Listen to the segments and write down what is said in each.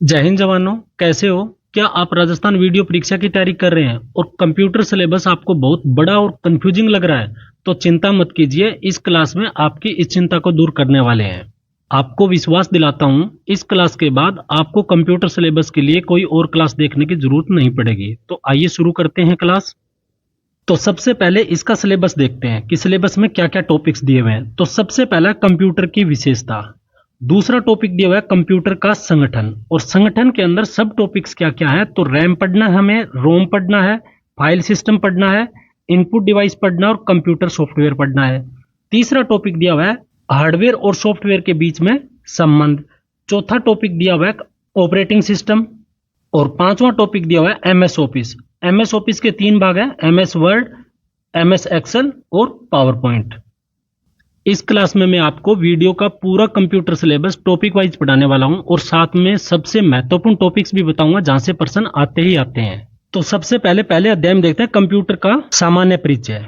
जय हिंद जवानों, कैसे हो? क्या आप राजस्थान वीडियो परीक्षा की तैयारी कर रहे हैं और कंप्यूटर सिलेबस आपको बहुत बड़ा और कंफ्यूजिंग लग रहा है? तो चिंता मत कीजिए, इस क्लास में आपकी इस चिंता को दूर करने वाले हैं। आपको विश्वास दिलाता हूं, इस क्लास के बाद आपको कंप्यूटर सिलेबस के लिए कोई और क्लास देखने की जरूरत नहीं पड़ेगी। तो आइए शुरू करते हैं क्लास। तो सबसे पहले इसका सिलेबस देखते हैं कि सिलेबस में क्या क्या टॉपिक्स दिए हुए हैं। तो सबसे पहला कंप्यूटर की विशेषता। दूसरा टॉपिक दिया हुआ है कंप्यूटर का संगठन, और संगठन के अंदर सब टॉपिक्स क्या क्या है। तो रैम पढ़ना है, हमें रोम पढ़ना है, फाइल सिस्टम पढ़ना है, इनपुट डिवाइस पढ़ना और कंप्यूटर सॉफ्टवेयर पढ़ना है। तीसरा टॉपिक दिया हुआ है हार्डवेयर और सॉफ्टवेयर के बीच में संबंध। चौथा टॉपिक दिया हुआ है ऑपरेटिंग सिस्टम। और पांचवा टॉपिक दिया हुआ है एमएस ऑफिस। एमएस ऑफिस के तीन भाग हैं, एमएस वर्ड, एमएस एक्सेल और पावर पॉइंट। इस क्लास में मैं आपको वीडियो का पूरा कंप्यूटर सिलेबस टॉपिक वाइज पढ़ाने वाला हूं और साथ में सबसे महत्वपूर्ण टॉपिक्स भी बताऊंगा जहां से प्रश्न आते ही आते हैं। तो सबसे पहले अध्याय में देखते हैं कंप्यूटर का सामान्य परिचय।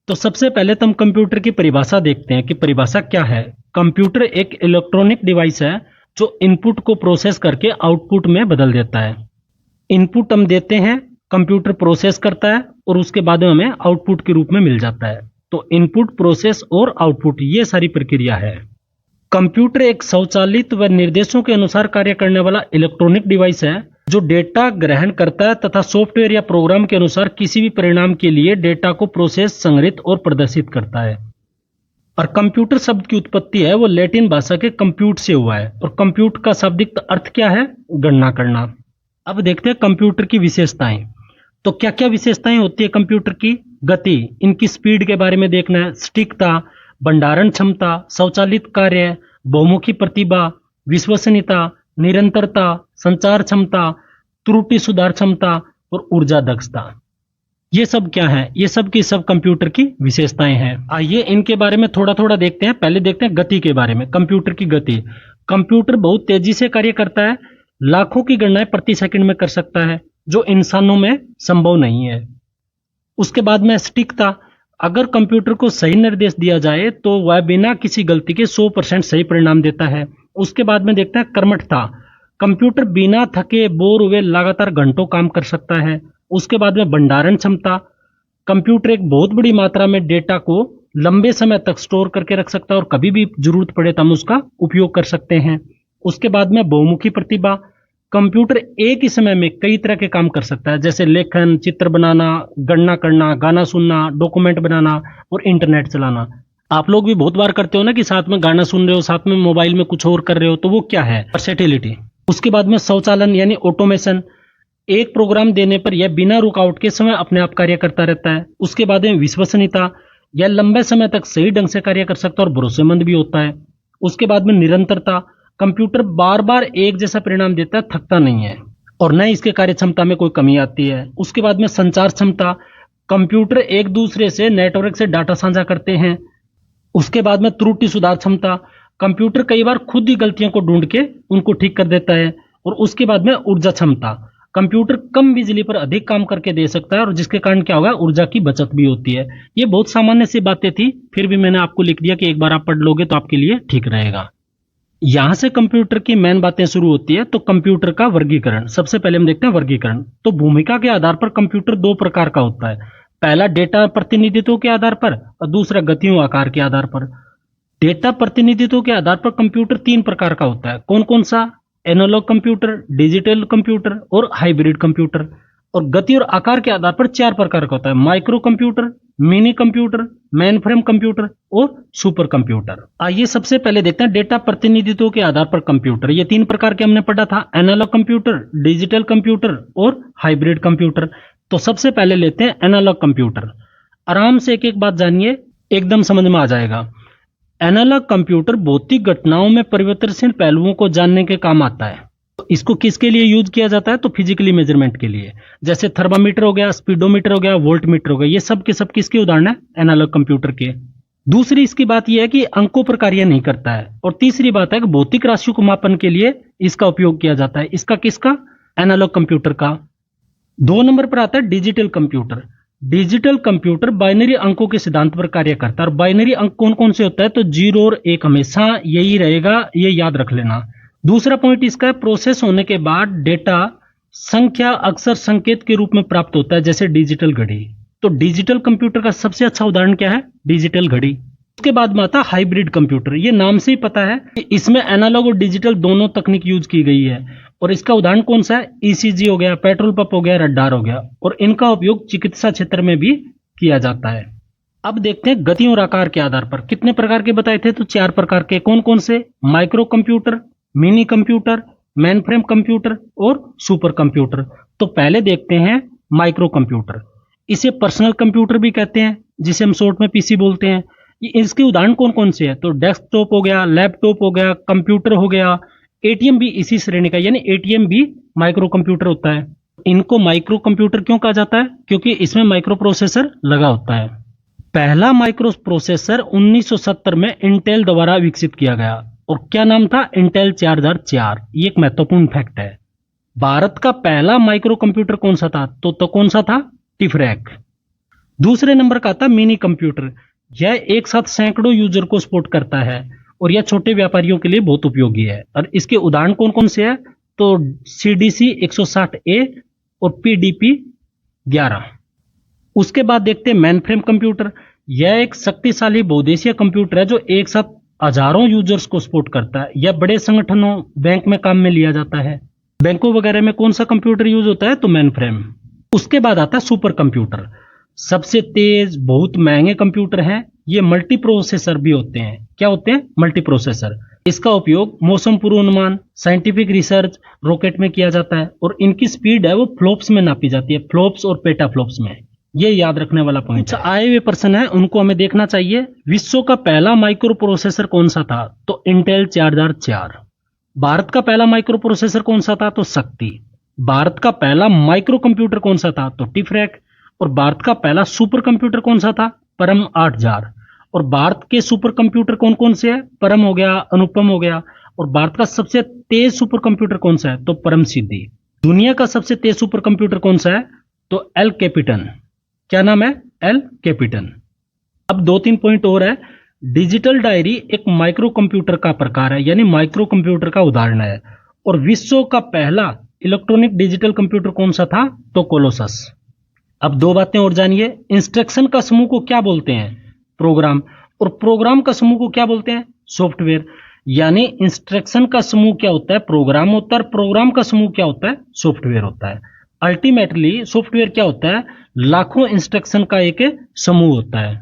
तो सबसे पहले तो हम कंप्यूटर की परिभाषा देखते हैं कि परिभाषा क्या है। कंप्यूटर एक इलेक्ट्रॉनिक डिवाइस है जो इनपुट को प्रोसेस करके आउटपुट में बदल देता है। इनपुट हम देते हैं, कंप्यूटर प्रोसेस करता है और उसके बाद में हमें आउटपुट के रूप में मिल जाता है। तो इनपुट, प्रोसेस और आउटपुट, ये सारी प्रक्रिया है। कंप्यूटर एक स्वचालित व निर्देशों के अनुसार कार्य करने वाला इलेक्ट्रॉनिक डिवाइस है जो डेटा ग्रहण करता है तथा सॉफ्टवेयर या प्रोग्राम के अनुसार किसी भी परिणाम के लिए डेटा को प्रोसेस, संग्रहित और प्रदर्शित करता है। और कंप्यूटर शब्द की उत्पत्ति है वो लैटिन भाषा के कंप्यूट से हुआ है, और कंप्यूट का शाब्दिक अर्थ क्या है? गणना करना। अब देखते हैं कंप्यूटर की विशेषताएं। तो क्या क्या विशेषताएं होती है कंप्यूटर की? गति, इनकी स्पीड के बारे में देखना है। सटीकता, भंडारण क्षमता, स्वचालित कार्य, बहुमुखी प्रतिभा, विश्वसनीयता, निरंतरता, संचार क्षमता, त्रुटि सुधार क्षमता और ऊर्जा दक्षता। ये सब क्या है? ये सब की सब कंप्यूटर की विशेषताएं हैं। आइए इनके बारे में थोड़ा थोड़ा देखते हैं। पहले देखते हैं गति के बारे में। कंप्यूटर की गति। कंप्यूटर बहुत तेजी से कार्य करता है, लाखों की गणनाएं प्रति सेकंड में कर सकता है, जो इंसानों में संभव नहीं है। उसके बाद में सटीकता। अगर कंप्यूटर को सही निर्देश दिया जाए तो वह बिना किसी गलती के 100% सही परिणाम देता है। उसके बाद में देखते हैं कर्मठता। कंप्यूटर बिना थके, बोर हुए लगातार घंटों काम कर सकता है। उसके बाद में भंडारण क्षमता। कंप्यूटर एक बहुत बड़ी मात्रा में डेटा को लंबे समय तक स्टोर करके रख सकता है और कभी भी जरूरत पड़े तो हम उसका उपयोग कर सकते हैं। उसके बाद में बहुमुखी प्रतिभा। कंप्यूटर एक ही समय में कई तरह के काम कर सकता है, जैसे लेखन, चित्र बनाना, गणना करना, गाना सुनना, डॉक्यूमेंट बनाना और इंटरनेट चलाना। आप लोग भी बहुत बार करते हो ना कि साथ में गाना सुन रहे हो, साथ में मोबाइल में कुछ और कर रहे हो, तो वो क्या है? वर्सेटिलिटी। उसके बाद में स्वचालन यानी ऑटोमेशन। एक प्रोग्राम देने पर यह बिना रुकावट के समय अपने आप कार्य करता रहता है। उसके बाद में विश्वसनीयता। यह लंबे समय तक सही ढंग से कार्य कर सकता है और भरोसेमंद भी होता है। उसके बाद में निरंतरता। कंप्यूटर बार बार एक जैसा परिणाम देता है, थकता नहीं है और न इसके कार्य क्षमता में कोई कमी आती है। उसके बाद में संचार क्षमता। कंप्यूटर एक दूसरे से नेटवर्क से डाटा साझा करते हैं। उसके बाद में त्रुटि सुधार क्षमता। कंप्यूटर कई बार खुद ही गलतियों को ढूंढ के उनको ठीक कर देता है। और उसके बाद में ऊर्जा क्षमता। कंप्यूटर कम बिजली पर अधिक काम करके दे सकता है और जिसके कारण क्या होगा? ऊर्जा की बचत भी होती है। ये बहुत सामान्य सी बातें थी, फिर भी मैंने आपको लिख दिया कि एक बार आप पढ़ लोगे तो आपके लिए ठीक रहेगा। यहां से कंप्यूटर की मेन बातें शुरू होती है। तो कंप्यूटर का वर्गीकरण। सबसे पहले हम देखते हैं वर्गीकरण। तो भूमिका के आधार पर कंप्यूटर दो प्रकार का होता है। पहला डेटा प्रतिनिधित्व के आधार पर और दूसरा गतियों आकार के आधार पर। डेटा प्रतिनिधित्व के आधार पर कंप्यूटर तीन प्रकार का होता है। कौन कौन सा? एनालॉग कंप्यूटर, डिजिटल कंप्यूटर और हाइब्रिड कंप्यूटर। और गति और आकार के आधार पर चार प्रकार का होता है। Micro computer, mini computer, main frame computer और सुपर कंप्यूटर। आइए सबसे पहले देखते हैं डेटा प्रतिनिधित्व के आधार पर कंप्यूटर। ये तीन प्रकार के हमने पढ़ा था, एनालॉग कंप्यूटर, डिजिटल कंप्यूटर और हाइब्रिड कंप्यूटर। तो सबसे पहले लेते हैं एनालॉग कंप्यूटर। आराम से एक एक बात जानिए, एकदम समझ में आ जाएगा। एनालॉग कंप्यूटर भौतिक घटनाओं में परिवर्तनशील पहलुओं को जानने के काम आता है। तो इसको किसके लिए यूज किया जाता है? तो फिजिकली मेजरमेंट के लिए, जैसे थर्मामीटर हो गया, स्पीडोमीटर हो गया, वोल्टमीटर हो गया। ये सब के सब किसके उदाहरण है? एनालॉग कंप्यूटर के। दूसरी इसकी बात यह है कि अंकों पर कार्य नहीं करता है। और तीसरी बात है कि भौतिक राशियों को मापन के लिए इसका उपयोग किया जाता है। इसका किसका? एनालॉग कंप्यूटर का। 2 नंबर पर आता है digital computer. Digital computer binary अंकों के सिद्धांत पर कार्य करता है। और बाइनरी अंक कौन कौन से होता है? तो 0 और 1 हमेशा यही रहेगा, ये याद रख लेना। दूसरा पॉइंट इसका है, प्रोसेस होने के बाद डेटा संख्या अक्सर संकेत के रूप में प्राप्त होता है, जैसे डिजिटल घड़ी। तो डिजिटल कंप्यूटर का सबसे अच्छा उदाहरण क्या है? डिजिटल घड़ी। उसके बाद में आता हाइब्रिड कंप्यूटर। ये नाम से ही पता है कि इसमें एनालॉग और डिजिटल दोनों तकनीक यूज की गई है। और इसका उदाहरण कौन सा है? ईसीजी हो गया, पेट्रोल पंप हो गया, रडार हो गया। और इनका उपयोग चिकित्सा क्षेत्र में भी किया जाता है। अब देखते हैं गति और आकार के आधार पर कितने प्रकार के बताए थे, तो 4 प्रकार के। कौन कौन से? Micro computer, mini computer, main frame computer और सुपर कंप्यूटर। तो पहले देखते हैं माइक्रो कंप्यूटर। इसे पर्सनल कंप्यूटर भी कहते हैं, जिसे हम शॉर्ट में पीसी बोलते हैं। इसके उदाहरण कौन कौन से हैं? तो डेस्कटॉप हो गया, लैपटॉप हो गया, कंप्यूटर हो गया। एटीएम भी इसी श्रेणी का, यानी एटीएम भी माइक्रो कंप्यूटर होता है। इनको माइक्रो कंप्यूटर क्यों कहा जाता है? क्योंकि इसमें माइक्रो प्रोसेसर लगा होता है। पहला माइक्रो प्रोसेसर 1970 में इंटेल द्वारा विकसित किया गया, और क्या नाम था? इंटेल 4004। ये एक महत्वपूर्ण फैक्ट है। भारत का पहला माइक्रो कंप्यूटर कौन सा था? तो कौन सा था? टिफरैक। दूसरे नंबर का था मिनी कंप्यूटर। यह एक साथ सैकड़ों यूजर को सपोर्ट करता है, और यह छोटे व्यापारियों के लिए बहुत उपयोगी है। और इसके उदाहरण कौन कौन से हैं? तो सीडीसी 160A और पीडीपी 11। उसके बाद देखते हैं मेन फ्रेम कंप्यूटर। यह एक शक्तिशाली बहुउद्देशीय कंप्यूटर है, जो एक साथ हजारों यूजर्स को सपोर्ट करता है। यह बड़े संगठनों, बैंक में काम में लिया जाता है। बैंकों वगैरह में कौन सा कंप्यूटर यूज होता है? तो मेन फ्रेम। उसके बाद आता है सुपर कंप्यूटर। सबसे तेज, बहुत महंगे कंप्यूटर हैं। ये मल्टी प्रोसेसर भी होते हैं। क्या होते हैं? Multi processor. इसका उपयोग मौसम पूर्वानुमान, साइंटिफिक रिसर्च, रॉकेट में किया जाता है। और इनकी स्पीड है वो फ्लॉप्स में नापी जाती है, फ्लॉप्स और पेटा फ्लॉप्स में। ये याद रखने वाला पॉइंट है। आए हुए पर्सन है, उनको हमें देखना चाहिए। विश्व का पहला माइक्रो प्रोसेसर कौन सा था? तो इंटेल 4004। भारत का पहला माइक्रो प्रोसेसर कौन सा था? तो शक्ति। भारत का पहला माइक्रो कंप्यूटर कौन सा था? तो टिफरैक। और भारत का पहला सुपर कंप्यूटर कौन सा था? परम 8000। और भारत के सुपर कंप्यूटर कौन कौन से हैं? परम हो गया, अनुपम हो गया। और भारत का सबसे तेज सुपर कंप्यूटर कौन सा है? तो परम सिद्धि। दुनिया का सबसे तेज सुपर कंप्यूटर कौन सा है? तो एल कैपिटन। क्या नाम है? एल कैपिटन। अब 2-3 पॉइंट और है। डिजिटल डायरी एक माइक्रो कंप्यूटर का प्रकार है, यानी माइक्रो कंप्यूटर का उदाहरण है। और विश्व का पहला इलेक्ट्रॉनिक डिजिटल कंप्यूटर कौन सा था? तो कोलोसस। अब 2 बातें और जानिए। इंस्ट्रक्शन का समूह को क्या बोलते हैं? प्रोग्राम। और प्रोग्राम का समूह को क्या बोलते हैं? सॉफ्टवेयर। यानी इंस्ट्रक्शन का समूह क्या होता है? प्रोग्राम होता है। प्रोग्राम का समूह क्या होता है? सॉफ्टवेयर होता है। अल्टीमेटली सॉफ्टवेयर क्या होता है? लाखों इंस्ट्रक्शन का एक समूह होता है।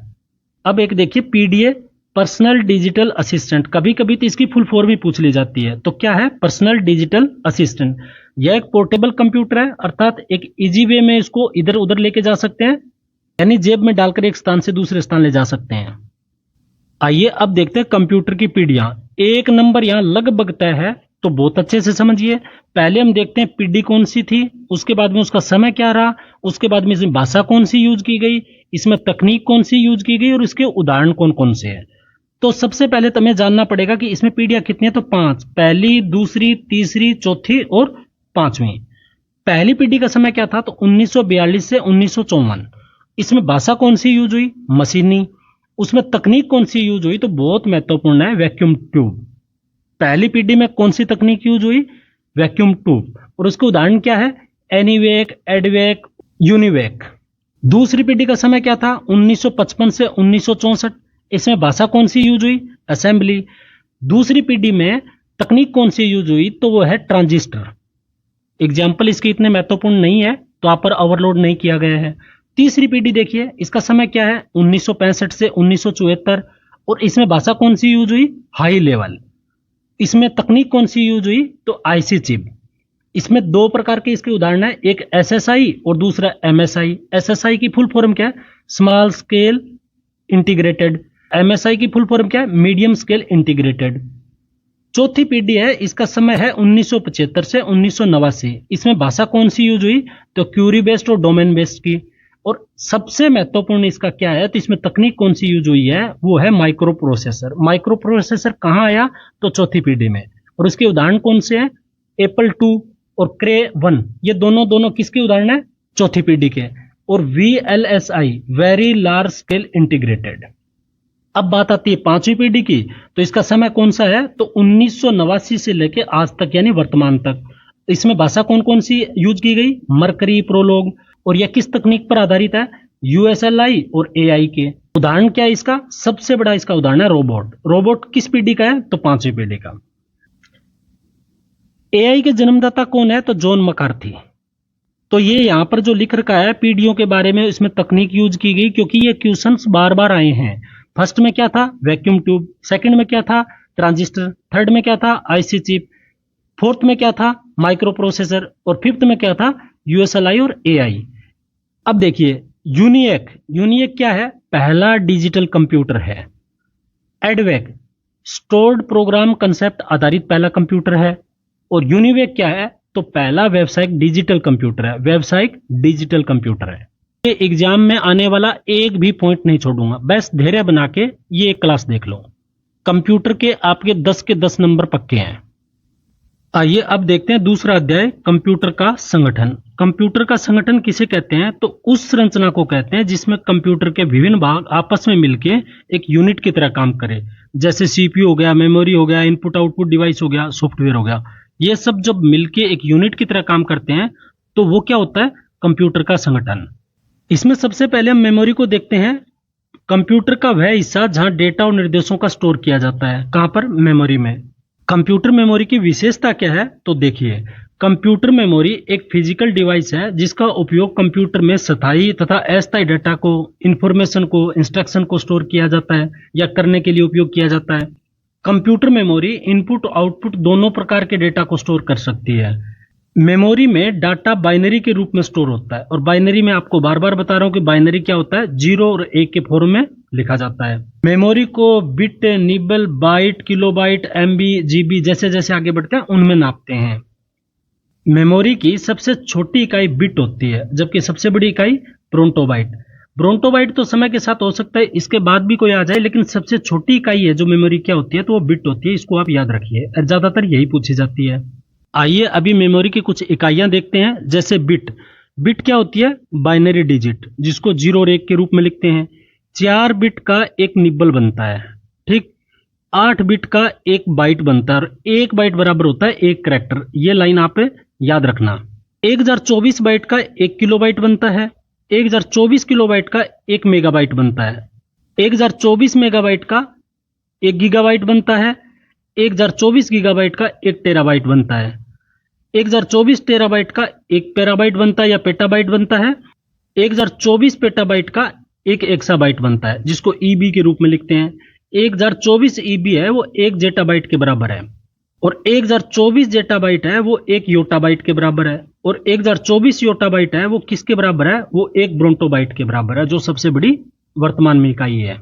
अब एक देखिए, पीडीए, पर्सनल डिजिटल असिस्टेंट। कभी कभी तो इसकी फुल फॉर्म भी पूछ ली जाती है। तो क्या है? Personal digital assistant. यह एक पोर्टेबल कंप्यूटर है, अर्थात एक इजी वे में इसको इधर उधर लेके जा सकते हैं, यानी जेब में डालकर एक स्थान से दूसरे स्थान ले जा सकते हैं। आइए अब देखते हैं कंप्यूटर की पीढ़ियां। एक नंबर यहां लगभग तय है, तो बहुत अच्छे से समझिए। पहले हम देखते हैं पीढ़ी कौन सी थी, उसके बाद में उसका समय क्या रहा, उसके बाद में इसमें भाषा कौन सी यूज की गई, इसमें तकनीक कौन सी यूज की गई, और इसके उदाहरण कौन कौन से हैं। तो सबसे पहले तुम्हें जानना पड़ेगा कि इसमें पीढ़ियां कितनी है। तो 5। पहली, दूसरी, तीसरी, चौथी और 5वीं। पहली पीढ़ी का समय क्या था? तो 1942 से 1954। इसमें भाषा कौन सी यूज हुई? मशीनी। उसमें तकनीक कौन सी यूज हुई? तो बहुत महत्वपूर्ण है, वैक्यूम ट्यूब। पहली पीढ़ी में कौन सी तकनीक यूज हुई? Vacuum tube. और उसके उदाहरण क्या है? एनीवेक, एडवेक, यूनिवेक। दूसरी पीढ़ी का समय क्या था? 1955 से 1964। इसमें भाषा कौन सी यूज हुई? असेंबली। दूसरी पीढ़ी में तकनीक कौन सी यूज हुई? तो वो है ट्रांजिस्टर। एग्जाम्पल इसके इतने महत्वपूर्ण नहीं है, तो आप पर ओवरलोड नहीं किया गया है। तीसरी पीढ़ी देखिए, इसका समय क्या है? 1965 से 1974। और इसमें भाषा कौन सी यूज हुई? High level. इसमें तकनीक कौन सी यूज हुई? तो आईसी चिप। इसमें 2 प्रकार के इसके उदाहरण है, एक एसएसआई और दूसरा एमएसआई। एसएसआई की फुल फॉर्म क्या है? Small scale integrated. एमएसआई की फुल फॉर्म क्या है? Medium scale integrated. चौथी पीढ़ी है, इसका समय है 1975 से 1989। इसमें भाषा कौन सी यूज हुई? तो क्यूरी बेस्ड और डोमेन बेस्ड की। और सबसे महत्वपूर्ण इसका क्या है? तो इसमें तकनीक कौन सी यूज हुई है? वो है माइक्रो प्रोसेसर। माइक्रो प्रोसेसर कहां आया? तो चौथी पीढ़ी में। और इसके उदाहरण कौन से हैं? एप्पल 2 और क्रे 1। ये दोनों किसके उदाहरण है? चौथी पीढ़ी के। और VLSI, very large scale integrated. अब बात आती है पांचवी पीढ़ी की, तो इसका समय कौन सा है, तो 1989 से लेके आज तक यानी वर्तमान तक। इसमें भाषा कौन कौन सी यूज की गई, मरकरी, प्रोलोग, और यह किस तकनीक पर आधारित है, यूएसएलआई और एआई के। उदाहरण क्या है इसका, सबसे बड़ा इसका उदाहरण है रोबोट। रोबोट किस पीढ़ी का है, तो पांचवी पीढ़ी का। एआई के जन्मदाता कौन है, तो जॉन मैकार्थी। तो ये यहां पर जो लिख रखा है पीढ़ियों के बारे में, इसमें तकनीक यूज की गई क्योंकि ये क्वेश्चंस बार बार आए हैं। फर्स्ट में क्या था, वैक्यूम ट्यूब, सेकंड में क्या था, ट्रांजिस्टर, थर्ड में क्या था, आईसी चिप, फोर्थ में क्या था, माइक्रो प्रोसेसर, और फिफ्थ में क्या था, यूएसएलआई और एआई। अब देखिए यूनिएक, यूनिएक क्या है, पहला डिजिटल कंप्यूटर है। एडवेक, स्टोर्ड प्रोग्राम कंसेप्ट आधारित पहला कंप्यूटर है। और यूनिवेक क्या है, तो पहला व्यावसायिक डिजिटल कंप्यूटर है, व्यावसायिक डिजिटल कंप्यूटर है। ये एग्जाम में आने वाला एक भी पॉइंट नहीं छोड़ूंगा, बस धैर्य बना के ये एक क्लास देख लो। कंप्यूटर के आपके 10 के 10 नंबर पक्के हैं। आइए अब देखते हैं दूसरा अध्याय, कंप्यूटर का संगठन। कंप्यूटर का संगठन किसे कहते हैं, तो उस संरचना को कहते हैं जिसमें कंप्यूटर के विभिन्न भाग आपस में मिलके एक यूनिट की तरह काम करे। जैसे सीपीयू हो गया, मेमोरी हो गया, इनपुट आउटपुट डिवाइस हो गया, सॉफ्टवेयर हो गया। ये सब जब मिलके एक यूनिट की तरह काम करते हैं तो वो क्या होता है, कंप्यूटर का संगठन। इसमें सबसे पहले हम मेमोरी को देखते हैं। कंप्यूटर का वह हिस्सा जहां डेटा और निर्देशों का स्टोर किया जाता है, कहां पर, मेमोरी में। कंप्यूटर मेमोरी की विशेषता क्या है, तो देखिए कंप्यूटर मेमोरी एक फिजिकल डिवाइस है जिसका उपयोग कंप्यूटर में स्थायी तथा अस्थायी डेटा को, इंफॉर्मेशन को, इंस्ट्रक्शन को स्टोर किया जाता है या करने के लिए उपयोग किया जाता है। कंप्यूटर मेमोरी इनपुट आउटपुट दोनों प्रकार के डेटा को स्टोर कर सकती है। मेमोरी में डाटा बाइनरी के रूप में स्टोर होता है, और बाइनरी में आपको बार बार बता रहा हूं कि बाइनरी क्या होता है, 0 और 1 के फॉर्म में लिखा जाता है। मेमोरी को bit, nibble, byte, kilobyte, MB, GB जैसे जैसे आगे बढ़ते हैं उनमें नापते हैं। मेमोरी की सबसे छोटी इकाई बिट होती है, जबकि सबसे बड़ी इकाई ब्रोंटोबाइट। ब्रोंटोबाइट तो समय के साथ हो सकता है इसके बाद भी कोई आ जाए, लेकिन सबसे छोटी इकाई है जो मेमोरी क्या होती है, तो वो बिट होती है। इसको आप याद रखिए, ज्यादातर यही पूछी जाती है। आइए अभी मेमोरी की कुछ इकाइयां देखते हैं। जैसे बिट, बिट क्या होती है, बाइनरी डिजिट जिसको 0 और 1 के रूप में लिखते हैं। 4 बिट का एक निब्बल बनता है, ठीक। 8 बिट का एक बाइट बनता है, और 1 बाइट बराबर होता है 1 कैरेक्टर। ये लाइन आप याद रखना। 1024 बाइट का 1 किलोबाइट बनता है। 1024 किलोबाइट का 1 मेगाबाइट बनता है। 1024 मेगाबाइट का 1 गीगाबाइट बनता है। 1024 गीगाबाइट का 1 टेराबाइट बनता है। 1024 टेराबाइट का 1 पेराबाइट बनता है या पेटाबाइट बनता है। 1024 पेटाबाइट का 1 एक्साबाइट बनता है, जिसको ईबी के रूप में लिखते हैं। 1024 ईबी है वो 1 जेटाबाइट के बराबर है, और 1024 जेटाबाइट है वो 1 योटाबाइट के बराबर है, और 1024 योटाबाइट है वो किसके बराबर है, वो 1 ब्रोंटोबाइट के बराबर है, जो सबसे बड़ी वर्तमान में इकाई है।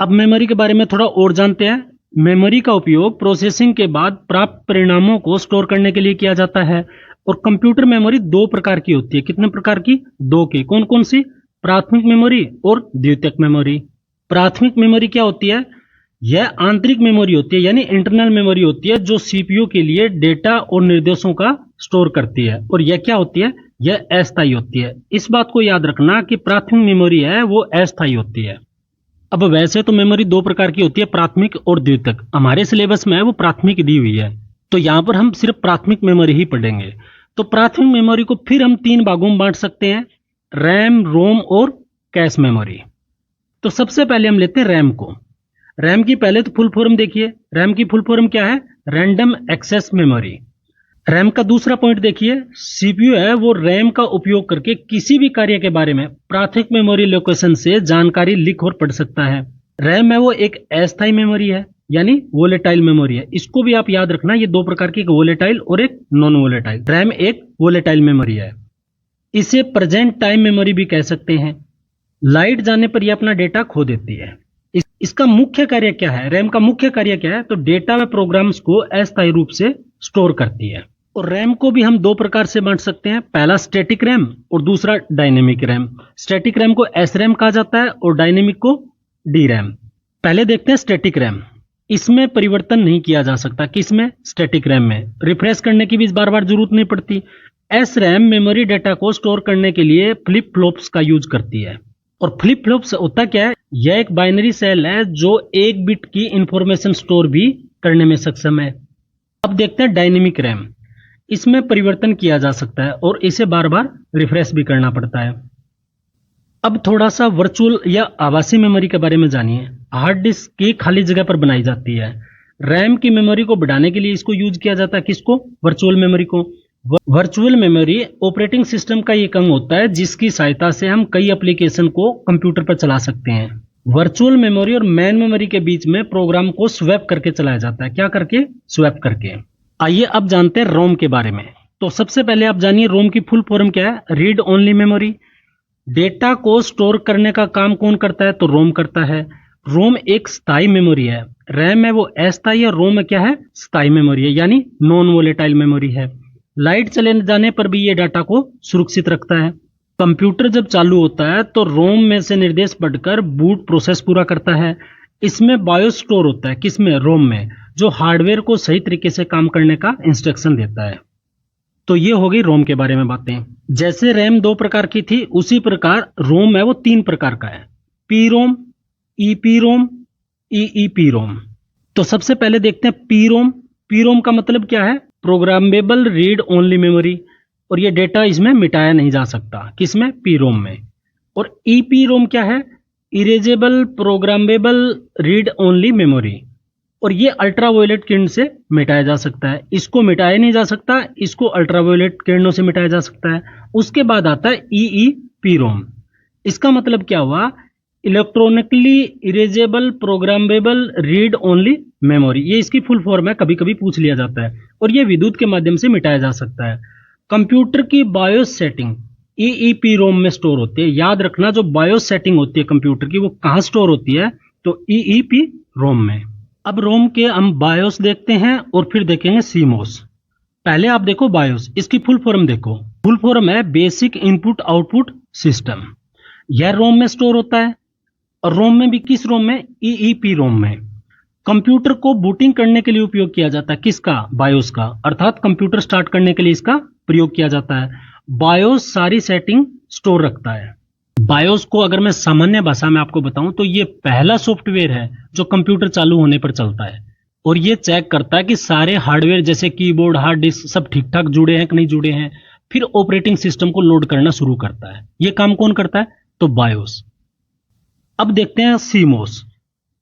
अब मेमोरी के बारे में थोड़ा और जानते हैं। मेमोरी का उपयोग प्रोसेसिंग के बाद प्राप्त परिणामों को स्टोर करने के लिए किया जाता है। और कंप्यूटर मेमोरी 2 प्रकार की होती है। कितने प्रकार की, 2 की। कौन कौन सी, प्राथमिक मेमोरी और द्वितीयक मेमोरी। प्राथमिक मेमोरी क्या होती है, यह आंतरिक मेमोरी होती है, यानी इंटरनल मेमोरी होती है, जो सीपीयू के लिए डेटा और निर्देशों का स्टोर करती है। और यह क्या होती है, यह अस्थायी होती है। इस बात को याद रखना कि प्राथमिक मेमोरी है वो अस्थायी होती है। अब वैसे तो मेमोरी 2 प्रकार की होती है, प्राथमिक और द्वितीयक। हमारे सिलेबस में है वो प्राथमिक दी हुई है, तो यहां पर हम सिर्फ प्राथमिक मेमोरी ही पढ़ेंगे। तो प्राथमिक मेमोरी को फिर हम 3 भागों में बांट सकते हैं, रैम, रोम और कैश मेमोरी। तो सबसे पहले हम लेते हैं रैम को। रैम की पहले तो फुल फॉर्म देखिए। रैम की फुल फॉर्म क्या है, रैंडम एक्सेस मेमोरी। रैम का दूसरा पॉइंट देखिए, सीपीयू है वो रैम का उपयोग करके किसी भी कार्य के बारे में प्राथमिक मेमोरी लोकेशन से जानकारी लिख और पढ़ सकता है। रैम है वो एक अस्थायी मेमोरी है, यानी वोलेटाइल मेमोरी है। इसको भी आप याद रखना, ये 2 प्रकार की, एक वोलेटाइल और एक नॉन वोलेटाइल। रैम एक वोलेटाइल मेमोरी है। इसे प्रेजेंट टाइम मेमोरी भी कह सकते हैं। लाइट जाने पर यह अपना डेटा खो देती है। इसका मुख्य कार्य क्या है, रैम का मुख्य कार्य क्या है, तो डेटा व प्रोग्राम्स को अस्थायी रूप से स्टोर करती है। और रैम को भी हम 2 प्रकार से बांट सकते हैं, पहला स्टैटिक रैम और दूसरा डायनेमिक रैम। स्टैटिक रैम को एस रैम कहा जाता है और डायनेमिक को डी रैम। पहले देखते हैं स्टैटिक रैम। इसमें परिवर्तन नहीं किया जा सकता, किसमें, स्टैटिक रैम में। रिफ्रेश करने की भी बार बार जरूरत नहीं पड़ती। एस रैम मेमोरी डेटा को स्टोर करने के लिए फ्लिप फ्लॉप्स का यूज करती है। और फ्लिप फ्लॉप से होता क्या है, यह एक बाइनरी सेल है जो एक बिट की इंफॉर्मेशन स्टोर भी करने में सक्षम है। अब देखते हैं डायनेमिक रैम। इसमें परिवर्तन किया जा सकता है और इसे बार बार रिफ्रेश भी करना पड़ता है। अब थोड़ा सा वर्चुअल या आभासी मेमोरी के बारे में जानिए। हार्ड डिस्क की खाली जगह पर बनाई जाती है। रैम की मेमोरी को बढ़ाने के लिए इसको यूज किया जाता है। किसको? वर्चुअल मेमोरी को। वर्चुअल मेमोरी ऑपरेटिंग सिस्टम का एक अंग होता है जिसकी सहायता से हम कई एप्लीकेशन को कंप्यूटर पर चला सकते हैं। वर्चुअल मेमोरी और मेन मेमोरी के बीच में प्रोग्राम को स्वैप करके चलाया जाता है। क्या करके? स्वैप करके। आइए अब जानते हैं रोम के बारे में। तो सबसे पहले आप जानिए रोम की फुल फॉर्म क्या है। Read only memory. डेटा को स्टोर करने का काम कौन करता है? तो रोम करता है। रोम एक स्थायी मेमोरी है। रैम है वो अस्थायी है, रोम क्या है? स्थायी मेमोरी है, यानी नॉन वोलेटाइल मेमोरी है। लाइट चले जाने पर भी ये डाटा को सुरक्षित रखता है। कंप्यूटर जब चालू होता है तो रोम में से निर्देश पढ़कर बूट प्रोसेस पूरा करता है। इसमें बायोस स्टोर होता है। किसमें? रोम में, जो हार्डवेयर को सही तरीके से काम करने का इंस्ट्रक्शन देता है। तो ये हो गई रोम के बारे में बातें। जैसे रैम 2 प्रकार की थी, उसी प्रकार रोम है वो 3 प्रकार का है। पी रोम, ईपी रोम, ईईपी रोम। तो सबसे पहले देखते हैं पी रोम। पी रोम का मतलब क्या है? Programmable read only memory. और ये डेटा इसमें मिटाया नहीं जा सकता। किसमें? पी रोम में। और ईपी रोम क्या है? Erasable programmable read only memory. और ये अल्ट्रावायलेट किरण से मिटाया जा सकता है। इसको मिटाया नहीं जा सकता, इसको अल्ट्रावायलेट किरणों से मिटाया जा सकता है। उसके बाद आता है ईईपी रोम। इसका मतलब क्या हुआ? Electronically erasable programmable read only memory. ये इसकी फुल फॉर्म है, कभी कभी पूछ लिया जाता है। और ये विद्युत के माध्यम से मिटाया जा सकता है। कंप्यूटर की बायोस सेटिंग ईईपी रोम में स्टोर होती है। याद रखना, जो बायोस सेटिंग होती है कंप्यूटर की वो कहां स्टोर होती है? तो ईईपी रोम में। अब रोम के हम बायोस देखते हैं और फिर देखेंगे सीमोस। पहले आप देखो बायोस, इसकी फुल फॉर्म देखो। फुल फॉर्म है बेसिक इनपुट आउटपुट सिस्टम। यह रोम में स्टोर होता है। और रोम में भी किस रोम में? ईईपी रोम में। कंप्यूटर को बूटिंग करने के लिए उपयोग किया जाता है। किसका? बायोस का। अर्थात कंप्यूटर स्टार्ट करने के लिए इसका प्रयोग किया जाता है। बायोस सारी सेटिंग स्टोर रखता है। बायोस को अगर मैं सामान्य भाषा में आपको बताऊं तो ये पहला सॉफ्टवेयर है जो कंप्यूटर चालू होने पर चलता है। और ये चेक करता है कि सारे हार्डवेयर जैसे कीबोर्ड, हार्ड डिस्क सब ठीक ठाक जुड़े हैं कि नहीं जुड़े हैं। फिर ऑपरेटिंग सिस्टम को लोड करना शुरू करता है। ये काम कौन करता है? तो बायोस। अब देखते हैं सीमोस।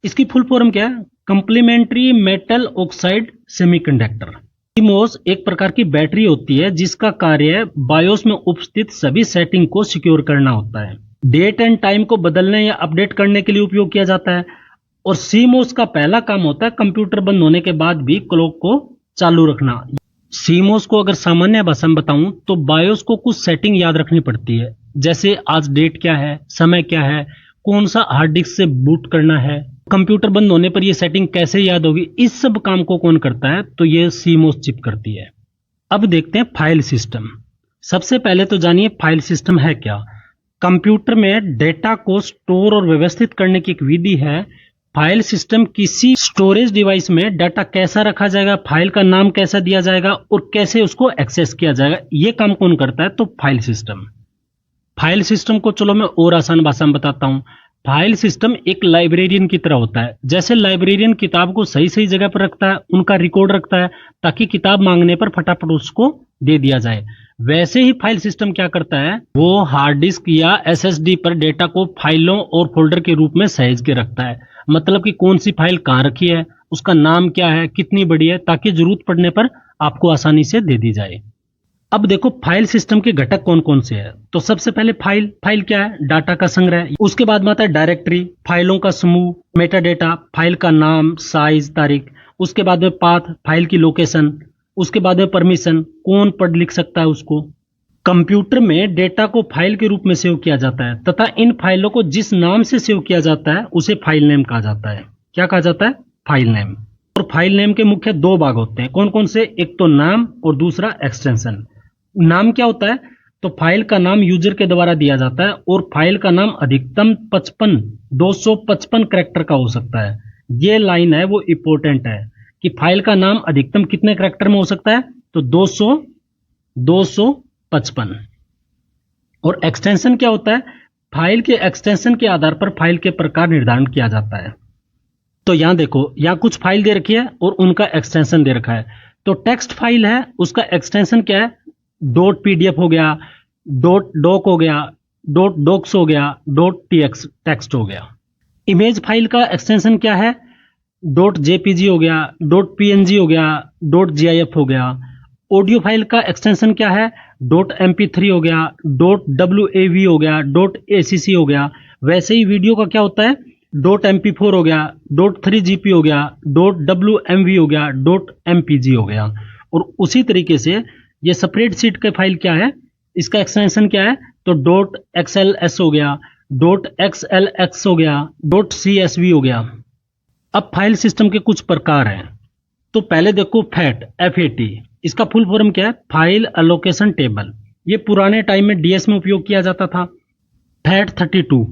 इसकी फुल फॉर्म क्या है? Complementary metal oxide semiconductor. CMOS एक प्रकार की बैटरी होती है जिसका कार्य बायोस में उपस्थित सभी सेटिंग को सिक्योर करना होता है। डेट एंड टाइम को बदलने या अपडेट करने के लिए उपयोग किया जाता है। और सीमोस का पहला काम होता है कंप्यूटर बंद होने के बाद भी क्लॉक को चालू रखना। सीमोस को अगर सामान्य भाषा में बताऊं तो बायोस को कुछ सेटिंग याद रखनी पड़ती है। जैसे आज डेट क्या है, समय क्या है, कौन सा हार्ड डिस्क से बूट करना है, कंप्यूटर बंद होने पर यह सेटिंग कैसे याद होगी, इस सब काम को कौन करता है? तो यह सीमोस चिप करती है। अब देखते हैं फाइल सिस्टम। सबसे पहले तो जानिए फाइल सिस्टम है क्या। कंप्यूटर में डेटा को स्टोर और व्यवस्थित करने की एक विधि है। फाइल सिस्टम किसी स्टोरेज डिवाइस में डाटा कैसा रखा जाएगा, फाइल का नाम कैसा दिया जाएगा और कैसे उसको एक्सेस किया जाएगा, यह काम कौन करता है? तो फाइल सिस्टम। फाइल सिस्टम को चलो मैं और आसान भाषा में बताता हूं। फाइल सिस्टम एक लाइब्रेरियन की तरह होता है। जैसे लाइब्रेरियन किताब को सही सही जगह पर रखता है, उनका रिकॉर्ड रखता है ताकि किताब मांगने पर फटाफट उसको दे दिया जाए, वैसे ही फाइल सिस्टम क्या करता है? वो हार्ड डिस्क या एसएसडी पर डेटा को फाइलों और फोल्डर के रूप में सहेज के रखता है। मतलब कि कौन सी फाइल कहां रखी है, उसका नाम क्या है, कितनी बड़ी है, ताकि जरूरत पड़ने पर आपको आसानी से दे दी जाए। अब देखो फाइल सिस्टम के घटक कौन कौन से हैं। तो सबसे पहले फाइल। फाइल क्या है? डाटा का संग्रह। उसके बाद में आता है डायरेक्टरी, फाइलों का समूह। मेटा डेटा, फाइल का नाम, साइज, तारीख। उसके बाद में पाथ, फाइल की लोकेशन। उसके बाद में परमिशन, कौन पढ़ लिख सकता है उसको। कंप्यूटर में डेटा को फाइल के रूप में सेव किया जाता है तथा इन फाइलों को जिस नाम से सेव किया जाता है उसे फाइल नेम कहा जाता है। क्या कहा जाता है? File name. और फाइल नेम के मुख्य 2 भाग होते हैं। कौन कौन से? एक तो नाम और दूसरा एक्सटेंशन। नाम क्या होता है? तो फाइल का नाम यूजर के द्वारा दिया जाता है और फाइल का नाम अधिकतम 255 कैरेक्टर का हो सकता है। ये लाइन है वो इंपॉर्टेंट है कि फाइल का नाम अधिकतम कितने कैरेक्टर में हो सकता है? तो 255। और एक्सटेंशन क्या होता है? फाइल के एक्सटेंशन के आधार पर फाइल के प्रकार निर्धारण किया जाता है। तो यहाँ देखो, यहाँ कुछ फाइल दे रखी है और उनका एक्सटेंशन दे रखा है। तो टेक्स्ट फाइल है, उसका एक्सटेंशन क्या है, डॉट पीडीएफ हो गया, डॉट डॉक हो गया, डॉट डॉक्स हो गया, डॉट टीएक्स टेक्स्ट हो गया। इमेज फाइल का एक्सटेंशन क्या है, डॉट जेपीजी हो गया, डॉट पीएनजी हो गया, डॉट जीआईएफ हो गया। ऑडियो फाइल का एक्सटेंशन क्या है, डॉट एमपी3 हो गया, डॉट डब्ल्यूएवी हो गया, डॉट एसीसी हो गया। वैसे ही वीडियो का क्या होता है, डॉट एमपी4 हो गया, डॉट 3जीपी हो गया, डॉट डब्ल्यूएमवी हो गया, डॉट एमपीजी हो गया। और उसी तरीके से ये स्प्रेडशीट का फाइल क्या है, इसका एक्सटेंशन क्या है, तो डॉट एक्सएलएस हो गया, डॉट एक्सएलएक्स हो गया, डॉट सीएसवी हो गया। अब फाइल सिस्टम के कुछ प्रकार हैं। तो पहले देखो फैट, एफएटी, इसका फुल फॉर्म क्या है, फाइल एलोकेशन टेबल। ये पुराने टाइम में डीएस में उपयोग किया जाता था। फैट 32,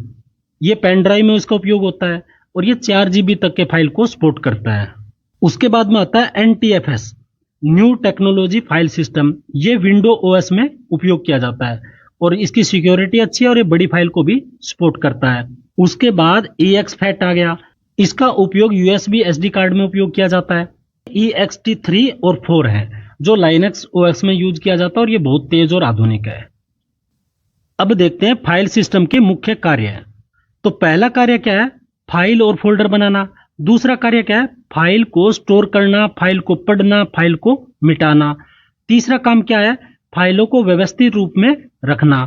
ये पेन ड्राइव में उसका उपयोग होता है और ये 4 GB तक के फाइल को सपोर्ट करता है। उसके बाद में आता है NTFS, new technology file system. ये विंडो ओएस में उपयोग किया जाता है और इसकी सिक्योरिटी अच्छी है और ये बड़ी फाइल को भी सपोर्ट करता है। उसके बाद EXFAT आ गया, इसका उपयोग यूएसबी एसडी कार्ड में उपयोग किया जाता है। EXT3 और 4 है जो लाइनक्स ओएस में यूज किया जाता है और ये बहुत तेज और आधुनिक है। अब देखते हैं फाइल सिस्टम के मुख्य कार्य। तो पहला कार्य क्या है, फाइल और फोल्डर बनाना। दूसरा कार्य क्या है, फाइल को स्टोर करना, फाइल को पढ़ना, फाइल को मिटाना। तीसरा काम क्या है, फाइलों को व्यवस्थित रूप में रखना,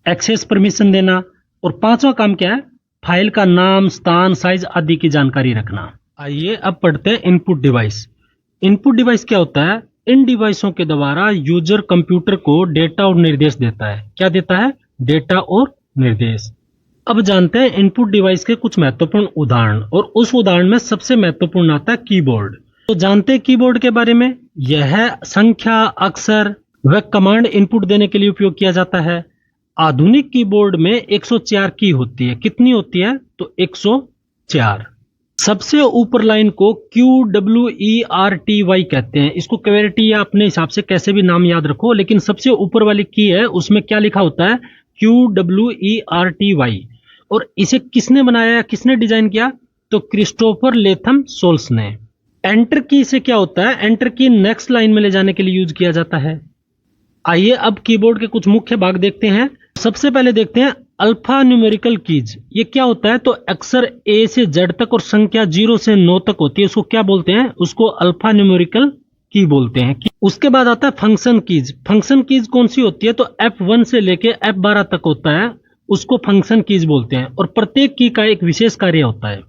एक्सेस परमिशन देना। और पांचवा काम क्या है, फाइल का नाम, स्थान, साइज आदि की जानकारी रखना। आइए अब पढ़ते हैं इनपुट डिवाइस। इनपुट डिवाइस क्या होता है, इन डिवाइसों के द्वारा यूजर कंप्यूटर को डेटा और निर्देश देता है। क्या देता है, डेटा और निर्देश। अब जानते हैं इनपुट डिवाइस के कुछ महत्वपूर्ण उदाहरण, और उस उदाहरण में सबसे महत्वपूर्ण आता है कीबोर्ड। तो जानते हैं कीबोर्ड के बारे में, यह संख्या, अक्षर व कमांड इनपुट देने के लिए उपयोग किया जाता है। आधुनिक कीबोर्ड में 104 की होती है। कितनी होती है, तो 104। सबसे ऊपर लाइन को QWERTY कहते हैं। इसको क्वेरिटी या अपने हिसाब से कैसे भी नाम याद रखो, लेकिन सबसे ऊपर वाली की है उसमें क्या लिखा होता है, QWERTY। और इसे किसने बनाया, किसने डिजाइन किया, तो क्रिस्टोफर लेथम सोल्स ने। एंटर की से क्या होता है, एंटर की नेक्स्ट लाइन में ले जाने के लिए यूज किया जाता है। आइए अब कीबोर्ड के कुछ मुख्य भाग देखते हैं। सबसे पहले देखते हैं अल्फा न्यूमेरिकल कीज। ये क्या होता है, तो अक्षर A से Z तक और संख्या 0 से 9 तक होती है, उसको क्या बोलते हैं, उसको अल्फा न्यूमेरिकल की बोलते हैं। उसके बाद आता है फंक्शन कीज। फंक्शन कीज कौन सी होती है, तो F1 से लेके F12 तक होता है, उसको फंक्शन कीज बोलते हैं और प्रत्येक की का एक विशेष कार्य होता है।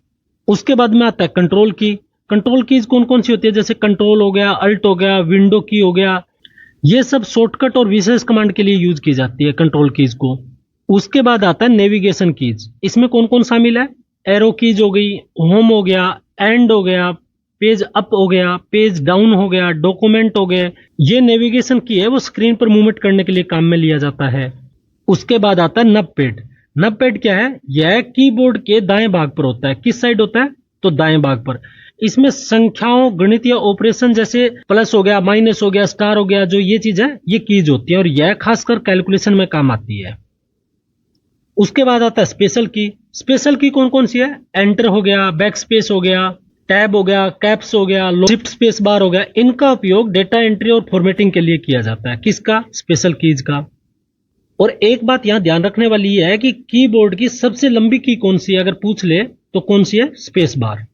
उसके बाद में आता है कंट्रोल की। कंट्रोल कीज कौन कौन सी होती है, जैसे कंट्रोल हो गया, अल्ट हो गया, विंडो की हो गया। ये सब शॉर्टकट और विशेष कमांड के लिए यूज की जाती है कंट्रोल कीज को। उसके बाद आता है नेविगेशन कीज। इसमें कौन कौन शामिल है, एरो कीज हो गई, होम हो गया, एंड हो गया, पेज अप हो गया, पेज डाउन हो गया, डॉक्यूमेंट हो गए। ये नेविगेशन की है, वो स्क्रीन पर मूवमेंट करने के लिए काम में लिया जाता है। उसके बाद आता है नब पैड। नब पैड क्या है, यह कीबोर्ड के दाएं भाग पर होता है। किस साइड होता है, तो दाएं भाग पर। इसमें संख्याओं, गणितीय ऑपरेशन जैसे प्लस हो गया, माइनस हो गया, स्टार हो गया, जो ये चीज है ये कीज होती है और यह खासकर कैलकुलेशन में काम आती है। उसके बाद आता है स्पेशल की। स्पेशल की कौन कौन सी है, एंटर हो गया, बैक स्पेस हो गया, टैब हो गया, कैप्स हो गया, शिफ्ट स्पेस बार हो गया। इनका उपयोग डेटा एंट्री और फॉर्मेटिंग के लिए किया जाता है। किसका, स्पेशल कीज का। और एक बात यहां ध्यान रखने वाली है कि कीबोर्ड की सबसे लंबी की कौन सी है, अगर पूछ ले तो कौन सी है, स्पेस बार।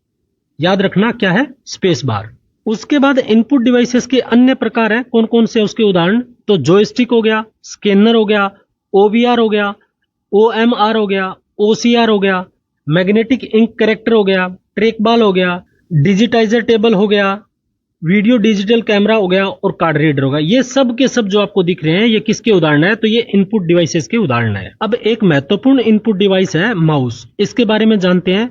याद रखना क्या है, स्पेस बार। उसके बाद इनपुट डिवाइसेस के अन्य प्रकार है, कौन कौन से उसके उदाहरण, तो जॉयस्टिक हो गया, स्कैनर हो गया, OVR हो गया, OMR हो गया, OCR हो गया, मैग्नेटिक इंक करेक्टर हो गया, ट्रैक बॉल हो गया, डिजिटाइजर टेबल हो गया, वीडियो डिजिटल कैमरा हो गया और कार्ड रीडर हो गया। ये सब के सब जो आपको दिख रहे हैं ये किसके उदाहरण है, तो ये इनपुट डिवाइसेस के उदाहरण है। अब एक महत्वपूर्ण इनपुट डिवाइस है माउस। इसके बारे में जानते हैं।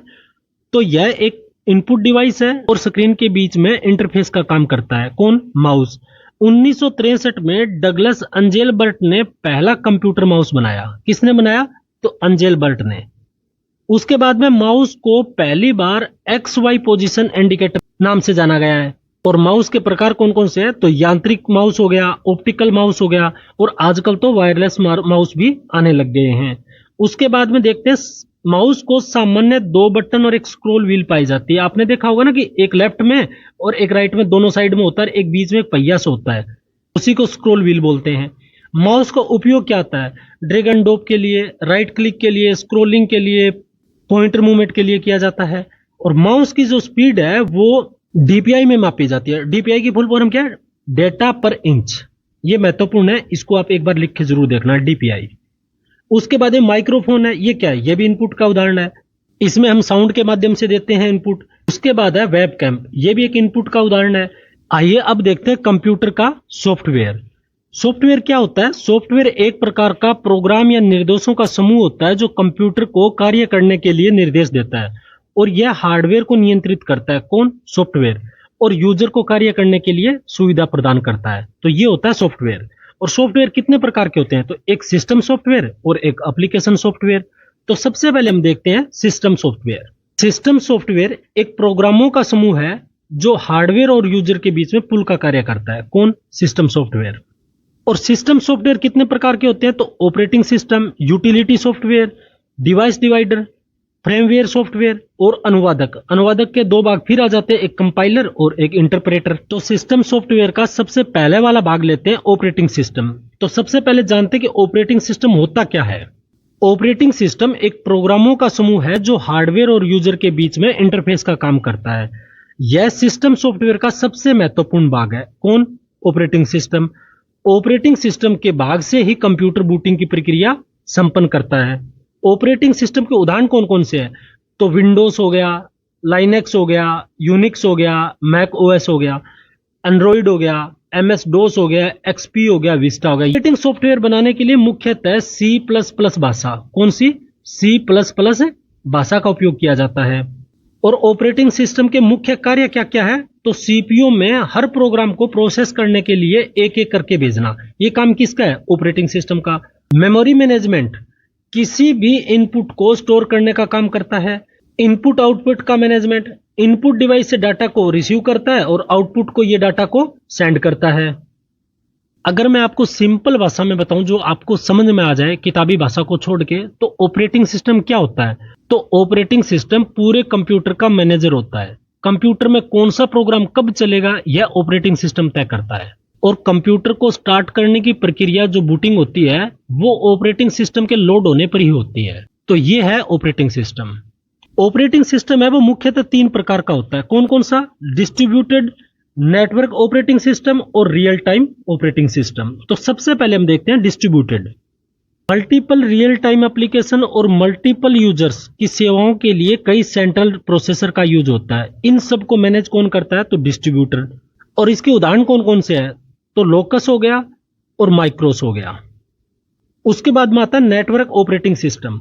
तो यह एक इनपुट डिवाइस है और स्क्रीन के बीच में इंटरफेस का काम करता है। कौन, माउस। 1963 में डगलस अंजेलबर्ट ने पहला कंप्यूटर माउस बनाया। किसने बनाया, तो अंजेलबर्ट ने। उसके बाद में माउस को पहली बार XY पोजीशन इंडिकेटर नाम से जाना गया है। और माउस के प्रकार कौन कौन से हैं, तो यांत्रिक माउस हो गया, ऑप्टिकल माउस हो गया और आजकल तो वायरलेस माउस भी आने लग गए हैं। उसके बाद में देखते हैं माउस को सामान्य 2 बटन और एक स्क्रॉल व्हील पाई जाती है। आपने देखा होगा ना कि एक लेफ्ट में और एक राइट में, दोनों साइड में होता है, एक बीच में एक पहिया से होता है, उसी को स्क्रॉल व्हील बोलते हैं। माउस का उपयोग क्या आता है? ड्रैग एंड ड्रॉप के लिए, राइट क्लिक के लिए, स्क्रॉलिंग के लिए, पॉइंटर मूवमेंट के लिए किया जाता है। और माउस की जो स्पीड है वो डीपीआई में मापी जाती है। डीपीआई की फुल फॉर्म क्या है? डेटा पर इंच। ये महत्वपूर्ण है, इसको आप एक बार लिख के जरूर देखना, डीपीआई। उसके बाद ये माइक्रोफोन है, ये क्या है? ये भी इनपुट का उदाहरण है, इसमें हम साउंड के माध्यम से देते हैं इनपुट। उसके बाद है वेब कैम, ये भी एक इनपुट का उदाहरण है। आइए अब देखते हैं कंप्यूटर का सॉफ्टवेयर। सॉफ्टवेयर क्या होता है? सॉफ्टवेयर एक प्रकार का प्रोग्राम या निर्देशों का समूह होता है जो कंप्यूटर को कार्य करने के लिए निर्देश देता है, और यह हार्डवेयर को नियंत्रित करता है। कौन? सॉफ्टवेयर। और यूजर को कार्य करने के लिए सुविधा प्रदान करता है। तो ये होता है सॉफ्टवेयर। और सॉफ्टवेयर कितने प्रकार के होते हैं? तो एक सिस्टम सॉफ्टवेयर और एक एप्लीकेशन सॉफ्टवेयर। तो सबसे पहले हम देखते हैं सिस्टम सॉफ्टवेयर। सिस्टम सॉफ्टवेयर एक प्रोग्रामों का समूह है जो हार्डवेयर और यूजर के बीच में पुल का कार्य करता है। कौन? System software. और सिस्टम सॉफ्टवेयर कितने प्रकार के होते हैं? तो operating system, utility software, device divider, firmware software और अनुवादक। अनुवादक के 2 भाग फिर आ जाते हैं, एक कंपाइलर और एक इंटरप्रेटर। तो सिस्टम सॉफ्टवेयर का सबसे पहले वाला भाग लेते हैं, ऑपरेटिंग सिस्टम। तो सबसे पहले जानते हैं कि ऑपरेटिंग सिस्टम होता क्या है। ऑपरेटिंग सिस्टम एक प्रोग्रामों का समूह है जो हार्डवेयर और यूजर के बीच में इंटरफेस का काम करता है। यह सिस्टम सॉफ्टवेयर का सबसे महत्वपूर्ण भाग है। कौन? Operating system. ऑपरेटिंग सिस्टम के भाग से ही कंप्यूटर बूटिंग की प्रक्रिया संपन्न करता है। ऑपरेटिंग सिस्टम के उदाहरण कौन कौन से हैं? तो विंडोज हो गया, लाइनेक्स हो गया, यूनिक्स हो गया, मैक ओएस हो गया, एंड्रॉइड हो गया, एमएस डोस हो गया, एक्सपी हो गया, विस्टा हो गया। ऑपरेटिंग सॉफ्टवेयर बनाने के लिए मुख्यतः C++ भाषा, कौन सी? C++ भाषा का उपयोग किया जाता है। और ऑपरेटिंग सिस्टम के मुख्य कार्य क्या क्या है? तो सीपीयू में हर प्रोग्राम को प्रोसेस करने के लिए एक एक करके भेजना, ये काम किसका है? ऑपरेटिंग सिस्टम का। मेमोरी मैनेजमेंट, किसी भी इनपुट को स्टोर करने का काम करता है। इनपुट आउटपुट का मैनेजमेंट, इनपुट डिवाइस से डाटा को रिसीव करता है और आउटपुट को ये डाटा को सेंड करता है। अगर मैं आपको सिंपल भाषा में बताऊं जो आपको समझ में आ जाए किताबी भाषा को छोड़ के, तो ऑपरेटिंग सिस्टम क्या होता है? तो ऑपरेटिंग सिस्टम पूरे कंप्यूटर का मैनेजर होता है। कंप्यूटर में कौन सा प्रोग्राम कब चलेगा यह ऑपरेटिंग सिस्टम तय करता है। और कंप्यूटर को स्टार्ट करने की प्रक्रिया जो बूटिंग होती है वो ऑपरेटिंग सिस्टम के लोड होने पर ही होती है। तो ये है ऑपरेटिंग सिस्टम। ऑपरेटिंग सिस्टम है वो मुख्यतः 3 प्रकार का होता है। कौन कौन सा? डिस्ट्रीब्यूटेड, नेटवर्क ऑपरेटिंग सिस्टम और रियल टाइम ऑपरेटिंग सिस्टम। तो सबसे पहले हम देखते हैं distributed. Multiple real time application और मल्टीपल यूजर्स की सेवाओं के लिए कई सेंट्रल प्रोसेसर का यूज होता है। इन सब को मैनेज कौन करता है? तो डिस्ट्रीब्यूटर। और इसके उदाहरण कौन कौन से हैं? तो लोकस हो गया और माइक्रोस हो गया। उसके बाद में आता है network operating system.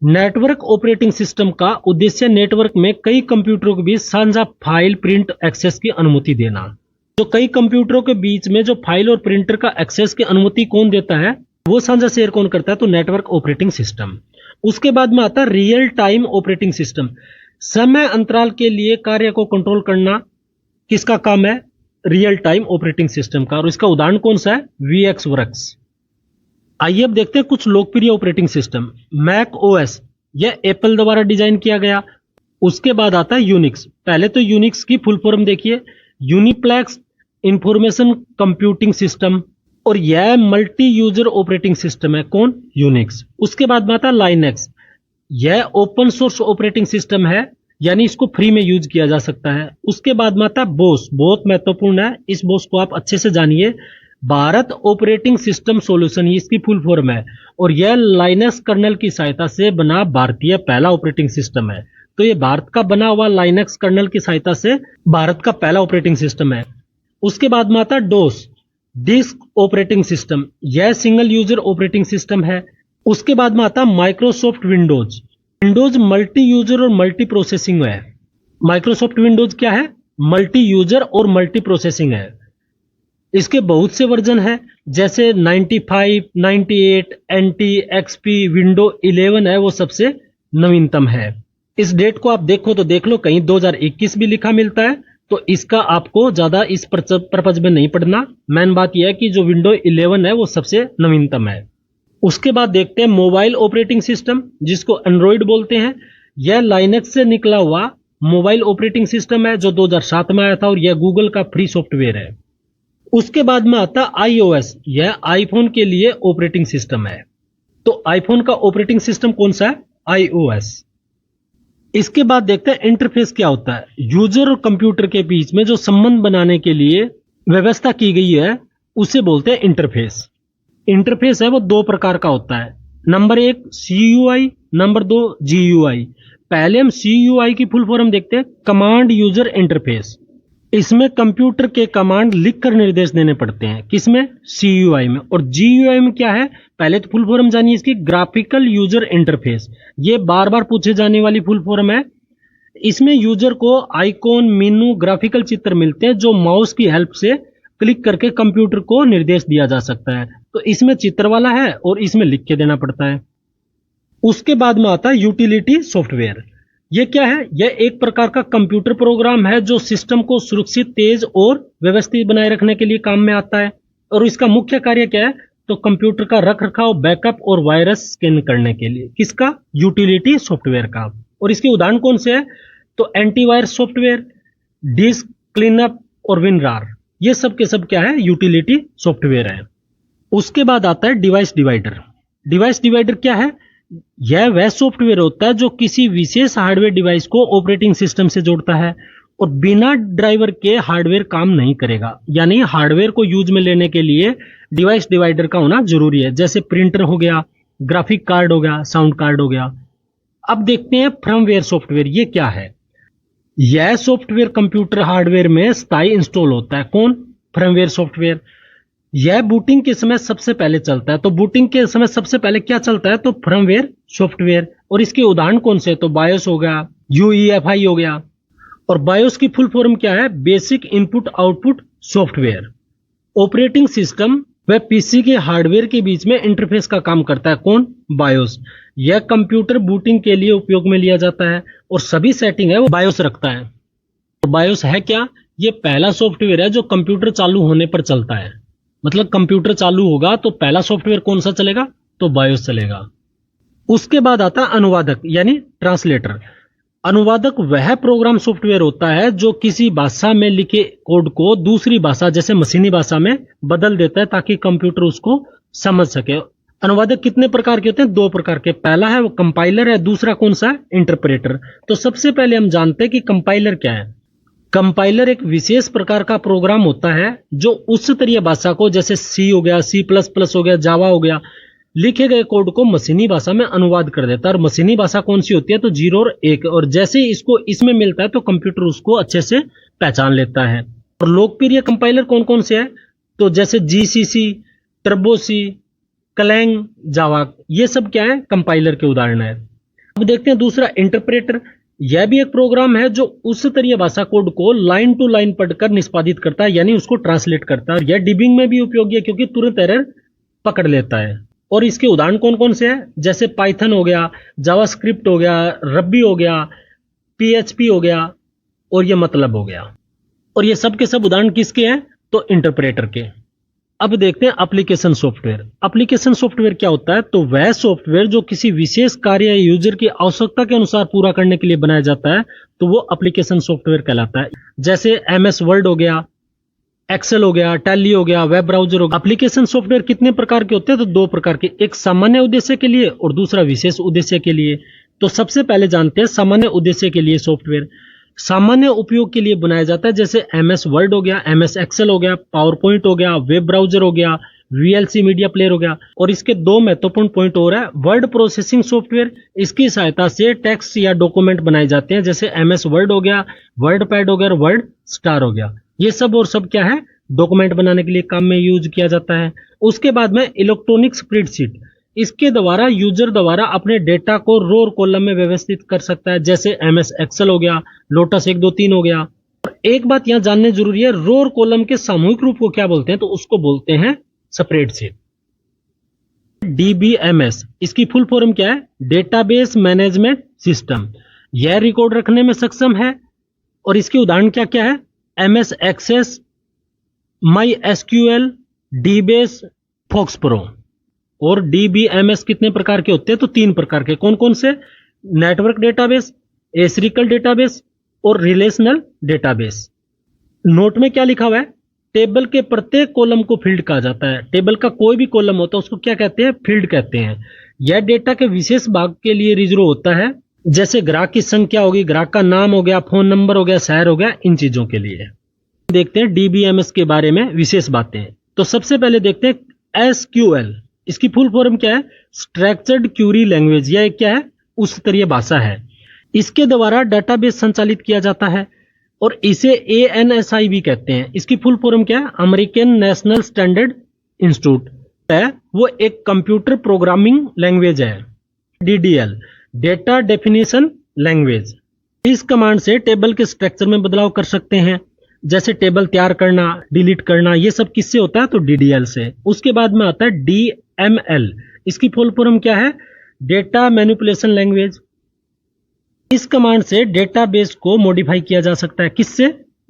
Network operating system का उद्देश्य नेटवर्क में कई कंप्यूटरों के बीच साझा फाइल प्रिंट एक्सेस की अनुमति देना। तो कई कंप्यूटरों के बीच में जो फाइल और प्रिंटर का एक्सेस की अनुमति कौन देता है, वो साझा शेयर कौन करता है? तो नेटवर्क ऑपरेटिंग सिस्टम। उसके बाद में आता है रियल टाइम ऑपरेटिंग सिस्टम। समय अंतराल के लिए कार्य को कंट्रोल करना किसका काम है? रियल टाइम ऑपरेटिंग सिस्टम का। और इसका उदाहरण कौन सा है? VX works. आइए अब देखते हैं कुछ लोकप्रिय ऑपरेटिंग सिस्टम। मैक ओएस, यह एप्पल द्वारा डिजाइन किया गया। उसके बाद आता है यूनिक्स। पहले तो यूनिक्स की फुल फॉर्म देखिए, यूनिप्लेक्स इंफॉर्मेशन कंप्यूटिंग सिस्टम। और यह मल्टी यूजर ऑपरेटिंग सिस्टम है। कौन? यूनिक्स। उसके बाद में आता है लाइनेक्स, यह ओपन सोर्स ऑपरेटिंग सिस्टम है, यानी इसको फ्री में यूज किया जा सकता है। उसके बाद में आता है बोस, बहुत महत्वपूर्ण है, इस बोस को आप अच्छे से जानिए। भारत ऑपरेटिंग सिस्टम सॉल्यूशन, इसकी फुल फॉर्म है। और यह लाइनक्स कर्नल की सहायता से बना भारतीय पहला ऑपरेटिंग सिस्टम है। तो यह भारत का बना हुआ लाइनक्स कर्नल की सहायता से भारत का पहला ऑपरेटिंग सिस्टम है। उसके बाद में आता है डोस, डिस्क ऑपरेटिंग सिस्टम, यह सिंगल यूजर ऑपरेटिंग सिस्टम है। उसके बाद में आता है Microsoft Windows. Windows multi user और मल्टी प्रोसेसिंग है। माइक्रोसॉफ्ट विंडोज क्या है? मल्टी यूजर और मल्टी प्रोसेसिंग है। इसके बहुत से वर्जन है, जैसे 95, 98, NT, XP, विंडो 11 है वो सबसे नवीनतम है। इस डेट को आप देखो तो देख लो, कहीं 2021 भी लिखा मिलता है, तो इसका आपको ज्यादा इस पर्पज में नहीं पढ़ना। मेन बात यह है कि जो विंडो 11 है वो सबसे नवीनतम है। उसके बाद देखते हैं मोबाइल ऑपरेटिंग सिस्टम, जिसको एंड्रॉइड बोलते हैं। यह लाइनक्स से निकला हुआ मोबाइल ऑपरेटिंग सिस्टम है जो 2007 में आया था और यह गूगल का फ्री सॉफ्टवेयर है। उसके बाद में आता है iOS, यह आईफोन के लिए ऑपरेटिंग सिस्टम है। तो आईफोन का ऑपरेटिंग सिस्टम कौन सा है? iOS। इसके बाद देखते हैं इंटरफेस क्या होता है। यूजर और कंप्यूटर के बीच में जो संबंध बनाने के लिए व्यवस्था की गई है उसे बोलते हैं इंटरफेस। इंटरफेस है वो दो प्रकार का होता है। नंबर एक CUI, नंबर दो GUI। पहले हम CUI की फुल फॉर्म देखते हैं, कमांड यूजर इंटरफेस। इसमें कंप्यूटर के कमांड लिखकर निर्देश देने पड़ते हैं। किसमें? CUI में। और GUI में क्या है? पहले तो फुल फॉर्म जानिए इसकी, ग्राफिकल यूजर इंटरफेस। ये बार बार पूछे जाने वाली फुल फॉर्म है। इसमें यूजर को आइकॉन, मेनू, ग्राफिकल चित्र मिलते हैं जो माउस की हेल्प से क्लिक करके कंप्यूटर को निर्देश दिया जा सकता है। तो इसमें चित्र वाला है और इसमें लिख के देना पड़ता है। उसके बाद में आता है यूटिलिटी सॉफ्टवेयर। यह क्या है? यह एक प्रकार का कंप्यूटर प्रोग्राम है जो सिस्टम को सुरक्षित, तेज और व्यवस्थित बनाए रखने के लिए काम में आता है। और इसका मुख्य कार्य क्या है? तो कंप्यूटर का रख रखाव, बैकअप और वायरस स्कैन करने के लिए। किसका? यूटिलिटी सॉफ्टवेयर का। और इसके उदाहरण कौन से हैं? तो एंटीवायरस सॉफ्टवेयर, डिस्क क्लीनअप और विनरार, ये सब के सब क्या है? यूटिलिटी सॉफ्टवेयर है। उसके बाद आता है डिवाइस डिवाइडर। डिवाइस डिवाइडर क्या है? यह वह सॉफ्टवेयर होता है जो किसी विशेष हार्डवेयर डिवाइस को ऑपरेटिंग सिस्टम से जोड़ता है और बिना ड्राइवर के हार्डवेयर काम नहीं करेगा। यानी हार्डवेयर को यूज में लेने के लिए डिवाइस डिवाइडर का होना जरूरी है। जैसे प्रिंटर हो गया, ग्राफिक कार्ड हो गया, साउंड कार्ड हो गया। अब देखते हैं फर्मवेयर सॉफ्टवेयर। ये क्या है? यह सॉफ्टवेयर कंप्यूटर हार्डवेयर में स्थायी इंस्टॉल होता है। कौन? Firmware software. यह बूटिंग के समय सबसे पहले चलता है। तो बूटिंग के समय सबसे पहले क्या चलता है? तो फर्मवेयर सॉफ्टवेयर। और इसके उदाहरण कौन से? तो बायोस हो गया, UEFI हो गया। और बायोस की फुल फॉर्म क्या है? Basic input output software. Operating system व पीसी के हार्डवेयर के बीच में इंटरफेस का काम करता है। कौन? बायोस। यह कंप्यूटर बूटिंग के लिए उपयोग में लिया जाता है और सभी सेटिंग है वो बायोस रखता है। तो बायोस है क्या? ये पहला सॉफ्टवेयर है जो कंप्यूटर चालू होने पर चलता है। मतलब कंप्यूटर चालू होगा तो पहला सॉफ्टवेयर कौन सा चलेगा? तो बायोस चलेगा। उसके बाद आता है अनुवादक यानी ट्रांसलेटर। अनुवादक वह प्रोग्राम सॉफ्टवेयर होता है जो किसी भाषा में लिखे कोड को दूसरी भाषा जैसे मशीनी भाषा में बदल देता है ताकि कंप्यूटर उसको समझ सके। अनुवादक कितने प्रकार के होते हैं? दो प्रकार के। पहला है वो कंपाइलर है, दूसरा कौन सा? इंटरप्रेटर। तो सबसे पहले हम जानते हैं कि कंपाइलर क्या है। कंपाइलर एक विशेष प्रकार का प्रोग्राम होता है जो उच्च स्तरीय भाषा को, जैसे C हो गया, C++ हो गया, जावा हो गया, लिखे गए कोड को मशीनी भाषा में अनुवाद कर देता है। और मशीनी भाषा कौन सी होती है? तो 0 और 1। और जैसे ही इसको इसमें मिलता है तो कंप्यूटर उसको अच्छे से पहचान लेता है। और लोकप्रिय कंपाइलर कौन कौन से हैं? तो जैसे GCC, टर्बो-C, क्लैंग, जावा, ये सब क्या है? कंपाइलर के उदाहरण है। अब देखते हैं दूसरा इंटरप्रेटर। यह भी एक प्रोग्राम है जो उच्च स्तरीय भाषा कोड को लाइन टू लाइन पढ़कर निष्पादित करता है, यानी उसको ट्रांसलेट करता है। और यह डिबिंग में भी उपयोगी है क्योंकि तुरंत एरर पकड़ लेता है। और इसके उदाहरण कौन कौन से हैं? जैसे पाइथन हो गया, जावास्क्रिप्ट हो गया, रबी हो गया, PHP हो गया और ये मतलब हो गया। और ये सब के सब उदाहरण किसके हैं? तो इंटरप्रेटर के। अब देखते हैं एप्लीकेशन सॉफ्टवेयर। एप्लीकेशन सॉफ्टवेयर क्या होता है? तो वह सॉफ्टवेयर जो किसी विशेष कार्य या यूजर की आवश्यकता के अनुसार पूरा करने के लिए बनाया जाता है तो वो एप्लीकेशन सॉफ्टवेयर कहलाता है। जैसे MS वर्ड हो गया, एक्सेल हो गया, टैली हो गया, वेब ब्राउजर हो गया। एप्लीकेशन सॉफ्टवेयर कितने प्रकार के होते हैं? तो दो प्रकार के। एक सामान्य उद्देश्य के लिए और दूसरा विशेष उद्देश्य के लिए। तो सबसे पहले जानते हैं सामान्य उद्देश्य के लिए सॉफ्टवेयर। सामान्य उपयोग के लिए बनाया जाता है, जैसे MS वर्ड हो गया, MS एक्सेल हो गया, पावर पॉइंट हो गया, वेब ब्राउजर हो गया, VLC मीडिया प्लेयर हो गया। और इसके दो महत्वपूर्ण पॉइंट और है। वर्ड प्रोसेसिंग सॉफ्टवेयर, इसकी सहायता से टेक्स्ट या डॉक्यूमेंट बनाए जाते हैं, जैसे MS वर्ड हो गया, वर्ड पैड हो गया और वर्ड स्टार हो गया। ये सब और सब क्या है? डॉक्यूमेंट बनाने के लिए काम में यूज किया जाता है। उसके बाद में इलेक्ट्रॉनिक स्प्रेडशीट, इसके द्वारा यूजर द्वारा अपने डेटा को रो और कॉलम में व्यवस्थित कर सकता है, जैसे MS एक्सेल हो गया, लोटस 1 2 3 हो गया। एक बात यहां जानने जरूरी है, रो और कॉलम के सामूहिक रूप को क्या बोलते हैं? तो उसको बोलते हैं स्प्रेडशीट। DBMS, इसकी फुल फॉर्म क्या है? Database management system. यह रिकॉर्ड रखने में सक्षम है। और इसके उदाहरण क्या क्या है? MS Access, MySQL, DBase, FoxPro। और DBMS कितने प्रकार के होते हैं? तो 3 प्रकार के। कौन कौन से? नेटवर्क डेटाबेस, एसरिकल डेटाबेस और रिलेशनल डेटाबेस। नोट में क्या लिखा हुआ है? टेबल के प्रत्येक कॉलम को फील्ड कहा जाता है। टेबल का कोई भी कॉलम होता है उसको क्या कहते हैं? फील्ड कहते हैं। यह डेटा के विशेष भाग के लिए रिजर्व होता है, जैसे ग्राहक की संख्या होगी, ग्राहक का नाम हो गया, फोन नंबर हो गया, शहर हो गया, इन चीजों के लिए। देखते हैं DBMS के बारे में विशेष बातें। तो सबसे पहले देखते हैं SQL। इसकी फुल फॉर्म क्या है? Structured query language. यह क्या है? उच्च स्तरीय भाषा है। इसके द्वारा डेटाबेस संचालित किया जाता है और इसे ANSI भी कहते हैं। इसकी फुल फॉर्म क्या है? अमेरिकन नेशनल स्टैंडर्ड इंस्टीट्यूट है। वो एक कंप्यूटर प्रोग्रामिंग लैंग्वेज है। DDL, data definition language. इस कमांड से टेबल के स्ट्रक्चर में बदलाव कर सकते हैं, जैसे टेबल तैयार करना, डिलीट करना, ये सब किससे होता है? तो DDL से। उसके बाद में आता है DML। इसकी फुल फॉर्म क्या है? Data manipulation language. इस कमांड से डेटाबेस को मॉडिफाई किया जा सकता है। किससे?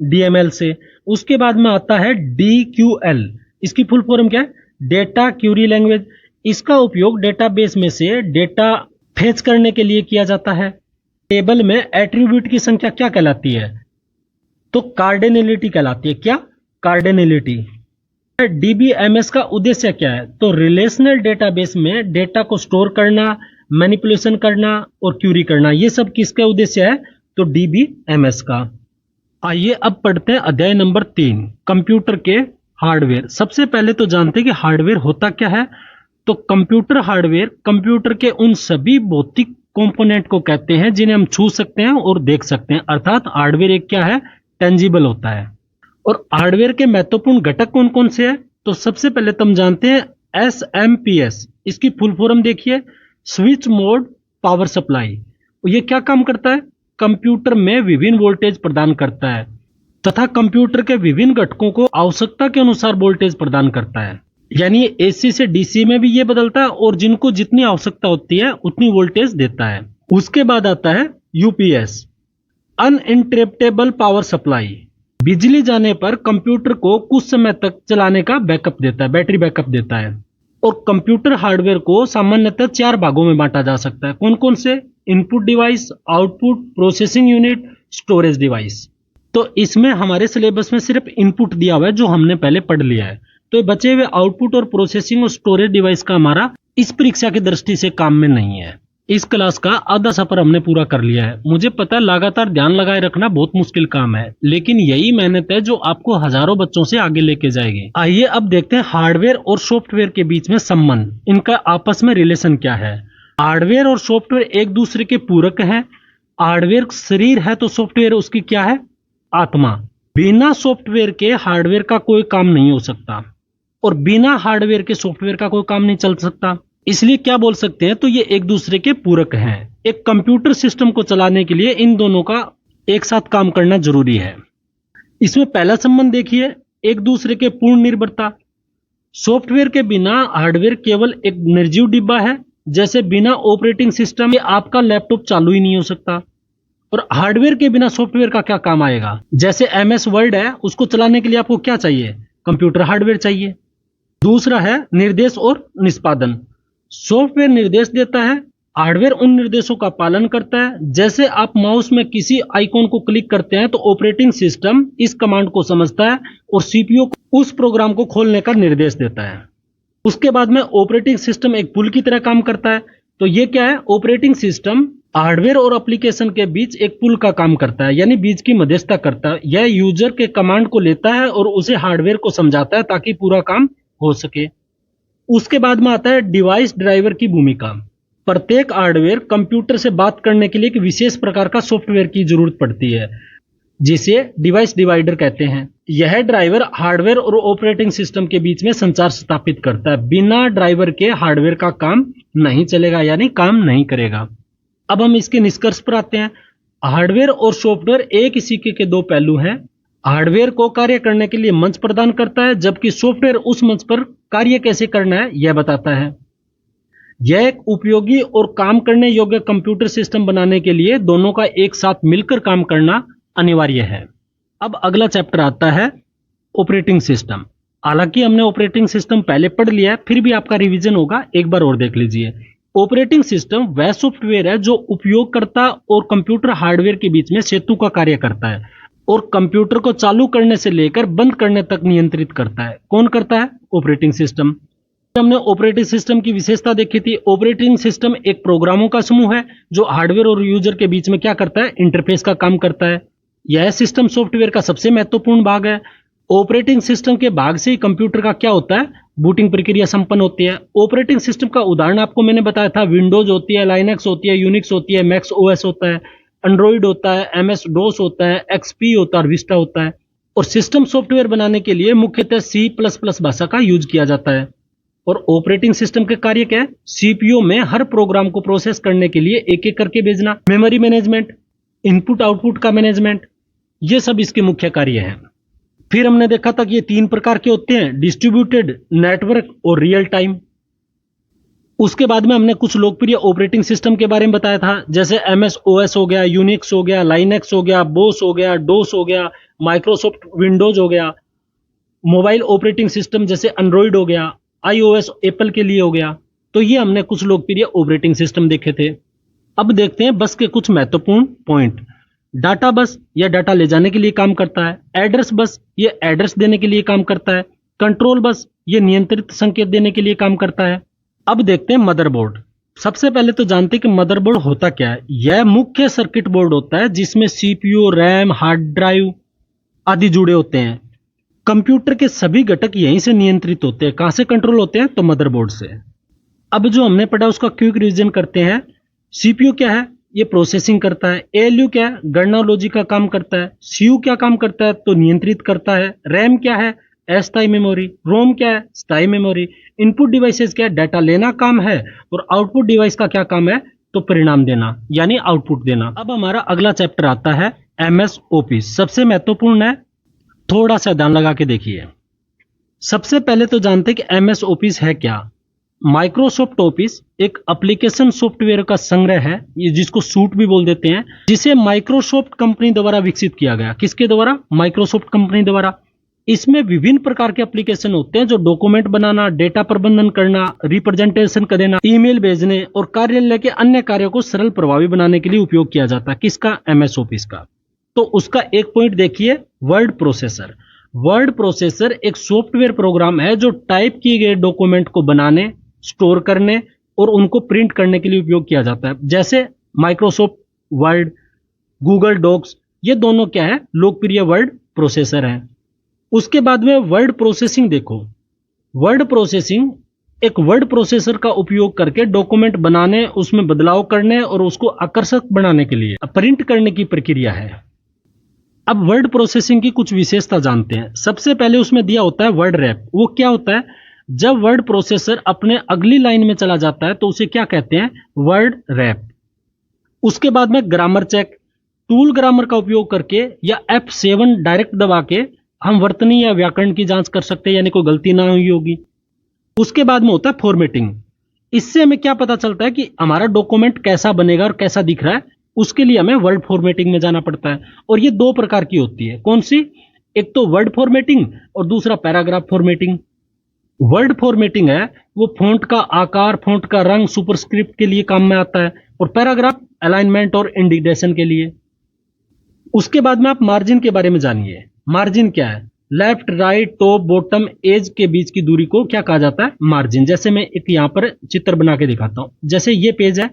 DML से। उसके बाद में आता है DQL। इसकी फुल फॉर्म क्या है? Data Curie language. इसका उपयोग डेटाबेस में से डेटा फेच करने के लिए किया जाता है। टेबल में एट्रीब्यूट की संख्या क्या कहलाती है? तो कार्डिनलिटी कहलाती है। क्या? कार्डिनलिटी। DBMS का उद्देश्य क्या है? तो रिलेशनल डेटाबेस में डेटा को स्टोर करना, मैनिपुलेशन करना और क्यूरी करना, ये सब किसका उद्देश्य है? तो DBMS का। आइए अब पढ़ते हैं अध्याय नंबर 3, कंप्यूटर के हार्डवेयर। सबसे पहले तो जानते हैं कि हार्डवेयर होता क्या है। तो कंप्यूटर हार्डवेयर कंप्यूटर के उन सभी भौतिक कंपोनेंट को कहते हैं जिन्हें हम छू सकते हैं और देख सकते हैं। अर्थात हार्डवेयर एक क्या है? टेंजिबल होता है। और हार्डवेयर के महत्वपूर्ण घटक कौन कौन से हैं? तो सबसे पहले तुम जानते हैं SMPS। इसकी फुल फॉर्म देखिए, स्विच मोड पावर सप्लाई। ये क्या काम करता है? कंप्यूटर में विभिन्न वोल्टेज प्रदान करता है तथा कंप्यूटर के विभिन्न घटकों को आवश्यकता के अनुसार वोल्टेज प्रदान करता है। यानी AC से DC में भी ये बदलता है और जिनको जितनी आवश्यकता होती है उतनी वोल्टेज देता है। उसके बाद आता है UPS, अनइंटरप्टेबल पावर सप्लाई। बिजली जाने पर कंप्यूटर को कुछ समय तक चलाने का बैकअप देता है, बैटरी बैकअप देता है। और कंप्यूटर हार्डवेयर को सामान्यतः 4 भागों में बांटा जा सकता है। कौन कौन से? Input device, output, processing unit, storage device. तो इसमें हमारे सिलेबस में सिर्फ इनपुट दिया हुआ है जो हमने पहले पढ़ लिया है। तो बचे हुए आउटपुट और प्रोसेसिंग और स्टोरेज डिवाइस का हमारा इस परीक्षा की दृष्टि से काम में नहीं है। इस क्लास का आधा सफर हमने पूरा कर लिया है। मुझे पता है लगातार ध्यान लगाए रखना बहुत मुश्किल काम है, लेकिन यही मेहनत है जो आपको हजारों बच्चों से आगे लेके जाएगी। आइए अब देखते हैं हार्डवेयर और सॉफ्टवेयर के बीच में संबंध, इनका आपस में रिलेशन क्या है। हार्डवेयर और सॉफ्टवेयर एक दूसरे के पूरक हैं। हार्डवेयर शरीर है तो सॉफ्टवेयर उसकी क्या है? आत्मा। बिना सॉफ्टवेयर के हार्डवेयर का कोई काम नहीं हो सकता और बिना हार्डवेयर के सॉफ्टवेयर का कोई काम नहीं चल सकता। इसलिए क्या बोल सकते हैं? तो ये एक दूसरे के पूरक हैं। एक कंप्यूटर सिस्टम को चलाने के लिए इन दोनों का एक साथ काम करना जरूरी है। इसमें पहला संबंध देखिए, एक दूसरे के पूर्ण निर्भरता। सॉफ्टवेयर के बिना हार्डवेयर केवल एक निर्जीव डिब्बा है। जैसे बिना ऑपरेटिंग सिस्टम के आपका लैपटॉप चालू ही नहीं हो सकता। और हार्डवेयर के बिना सॉफ्टवेयर का क्या काम आएगा? जैसे MS वर्ड है, उसको चलाने के लिए आपको क्या चाहिए? कंप्यूटर हार्डवेयर चाहिए। दूसरा है निर्देश और निष्पादन। सॉफ्टवेयर निर्देश देता है, हार्डवेयर उन निर्देशों का पालन करता है। जैसे आप माउस में किसी आइकॉन को क्लिक करते हैं तो ऑपरेटिंग सिस्टम इस कमांड को समझता है और CPU को उस प्रोग्राम को खोलने का निर्देश देता है। उसके बाद में ऑपरेटिंग सिस्टम एक पुल की तरह काम करता है। तो ये क्या है? ऑपरेटिंग सिस्टम हार्डवेयर और एप्लीकेशन के बीच एक पुल का काम करता है, यानी बीच की मध्यस्थता करता है। यह यूजर के कमांड को लेता है और उसे हार्डवेयर को समझाता है ताकि पूरा काम हो सके। उसके बाद में आता है डिवाइस ड्राइवर की भूमिका। प्रत्येक हार्डवेयर कंप्यूटर से बात करने के लिए एक विशेष प्रकार का सॉफ्टवेयर की जरूरत पड़ती है, जिसे डिवाइस डिवाइडर कहते हैं। यह ड्राइवर हार्डवेयर और ऑपरेटिंग सिस्टम के बीच में संचार स्थापित करता है। बिना ड्राइवर के हार्डवेयर का काम नहीं चलेगा, यानी काम नहीं करेगा। अब हम इसके निष्कर्ष पर आते हैं। हार्डवेयर और सॉफ्टवेयर एक ही सिक्के के दो पहलू हैं। हार्डवेयर को कार्य करने के लिए मंच प्रदान करता है, जबकि सॉफ्टवेयर उस मंच पर कार्य कैसे करना है यह बताता है। यह एक उपयोगी और काम करने योग्य कंप्यूटर सिस्टम बनाने के लिए दोनों का एक साथ मिलकर काम करना अनिवार्य है। अब अगला चैप्टर आता है ऑपरेटिंग सिस्टम। हालांकि हमने ऑपरेटिंग सिस्टम पहले पढ़ लिया है, फिर भी आपका रिवीजन होगा, एक बार और देख लीजिए। ऑपरेटिंग सिस्टम वह सॉफ्टवेयर है जो उपयोगकर्ता और कंप्यूटर हार्डवेयर के बीच में सेतु का कार्य करता है और कंप्यूटर को चालू करने से लेकर बंद करने तक नियंत्रित करता है। कौन करता है? Operating system. हमने ऑपरेटिंग सिस्टम की विशेषता देखी थी। ऑपरेटिंग सिस्टम एक प्रोग्रामों का समूह है जो हार्डवेयर और यूजर के बीच में क्या करता है? इंटरफेस का काम करता है। यह सिस्टम सॉफ्टवेयर का सबसे महत्वपूर्ण भाग है। ऑपरेटिंग सिस्टम के भाग से ही कंप्यूटर का क्या होता है? बूटिंग प्रक्रिया संपन्न होती है। ऑपरेटिंग सिस्टम का उदाहरण आपको मैंने बताया था, विंडोज होती है, लाइनक्स होती है, यूनिक्स होती है, मैक्स ओएस होता है, एंड्रॉइड होता है, एमएस डोस होता है, एक्सपी होता है और विस्टा होता है। और सिस्टम सॉफ्टवेयर बनाने के लिए मुख्यतः C++ भाषा का यूज किया जाता है। और ऑपरेटिंग सिस्टम के कार्य क्या है? सीपीयू में हर प्रोग्राम को प्रोसेस करने के लिए एक एक करके भेजना, मेमोरी मैनेजमेंट, इनपुट आउटपुट का मैनेजमेंट, ये सब इसके मुख्य कार्य हैं। फिर हमने देखा था कि ये 3 प्रकार के होते हैं, डिस्ट्रीब्यूटेड, नेटवर्क और रियल टाइम। उसके बाद में हमने कुछ लोकप्रिय ऑपरेटिंग सिस्टम के बारे में बताया था, जैसे एमएस ओएस हो गया, यूनिक्स हो गया, लाइनक्स हो गया, बोस हो गया, डोस हो गया, माइक्रोसॉफ्ट विंडोज हो गया, मोबाइल ऑपरेटिंग सिस्टम जैसे एंड्रॉइड हो गया, आईओएस एप्पल के लिए हो गया। तो ये हमने कुछ लोकप्रिय ऑपरेटिंग सिस्टम देखे थे। अब देखते हैं बस के कुछ महत्वपूर्ण पॉइंट। डाटा बस, यह डाटा ले जाने के लिए काम करता है। एड्रेस बस, ये एड्रेस देने के लिए काम करता है। कंट्रोल बस, ये नियंत्रित संकेत देने के लिए काम करता है। अब देखते हैं मदरबोर्ड। सबसे पहले तो जानते हैं कि मदरबोर्ड होता क्या है। यह मुख्य सर्किट बोर्ड होता है जिसमें सीपीयू, रैम, हार्ड ड्राइव आदि जुड़े होते हैं। कंप्यूटर के सभी घटक यहीं से नियंत्रित होते हैं। कहां से कंट्रोल होते हैं? तो मदरबोर्ड से। अब जो हमने पढ़ा उसका क्विक रिवीजन करते हैं। सीपीयू क्या है? ये प्रोसेसिंग करता है। एएलयू क्या है? गणना लॉजिक का काम करता है। सीयू क्या काम करता है? तो नियंत्रित करता है। रैम क्या है? अस्थायी मेमोरी। रोम क्या है? स्थायी मेमोरी। इनपुट डिवाइसेस क्या है? डाटा लेना काम है। और आउटपुट डिवाइस का क्या काम है? तो परिणाम देना, यानी आउटपुट देना। अब हमारा अगला चैप्टर आता है एमएस ऑफिस। सबसे महत्वपूर्ण है, थोड़ा सा ध्यान लगा के देखिए। सबसे पहले तो जानते हैं कि एमएस ऑफिस है क्या। माइक्रोसॉफ्ट ऑफिस एक एप्लीकेशन सॉफ्टवेयर का संग्रह है, ये जिसको सूट भी बोल देते हैं, जिसे माइक्रोसॉफ्ट कंपनी द्वारा विकसित किया गया। किसके द्वारा? माइक्रोसॉफ्ट कंपनी द्वारा। इसमें विभिन्न प्रकार के एप्लीकेशन होते हैं जो डॉक्यूमेंट बनाना, डेटा प्रबंधन करना, रिप्रेजेंटेशन कर देना, ईमेल भेजने और कार्यालय के अन्य कार्यों को सरल प्रभावी बनाने के लिए उपयोग किया जाता है। किसका? एमएस ऑफिस का। तो उसका एक पॉइंट देखिए, वर्ड प्रोसेसर। वर्ड प्रोसेसर एक सॉफ्टवेयर प्रोग्राम है जो टाइप किए गए डॉक्यूमेंट को बनाने, स्टोर करने और उनको प्रिंट करने के लिए उपयोग किया जाता है। जैसे माइक्रोसॉफ्ट वर्ड, गूगल डॉक्स, ये दोनों क्या है? लोकप्रिय वर्ड प्रोसेसर हैं। उसके बाद में वर्ड प्रोसेसिंग देखो। वर्ड प्रोसेसिंग एक वर्ड प्रोसेसर का उपयोग करके डॉक्यूमेंट बनाने, उसमें बदलाव करने और उसको आकर्षक बनाने के लिए प्रिंट करने की प्रक्रिया है। अब वर्ड प्रोसेसिंग की कुछ विशेषता जानते हैं। सबसे पहले उसमें दिया होता है वर्ड रैप। वो क्या होता है? जब वर्ड प्रोसेसर अपने अगली लाइन में चला जाता है तो उसे क्या कहते हैं? Word rap. उसके बाद में ग्रामर चेक। टूल ग्रामर का उपयोग करके या F7 डायरेक्ट दबा के हम वर्तनी या व्याकरण की जांच कर सकते हैं, यानी कोई गलती ना हुई होगी। उसके बाद में होता है फॉर्मेटिंग। इससे हमें क्या पता चलता है कि हमारा डॉक्यूमेंट कैसा बनेगा और कैसा दिख रहा है। उसके लिए हमें वर्ड फॉर्मेटिंग में जाना पड़ता है। और ये 2 प्रकार की होती है। कौन सी? एक तो वर्ड फॉर्मेटिंग और दूसरा पैराग्राफ फॉर्मेटिंग। वर्ड फॉर्मेटिंग है वो फ़ॉन्ट का आकार, फ़ॉन्ट का रंग, सुपरस्क्रिप्ट के लिए काम में आता है। और पैराग्राफ अलाइनमेंट और इंडिकेशन के लिए। उसके बाद में आप मार्जिन के बारे में जानिए। मार्जिन क्या है? Left, right, top, bottom, edge के बीच की दूरी को क्या कहा जाता है? मार्जिन। जैसे मैं एक यहां पर चित्र बना के दिखाता हूं। जैसे ये पेज है,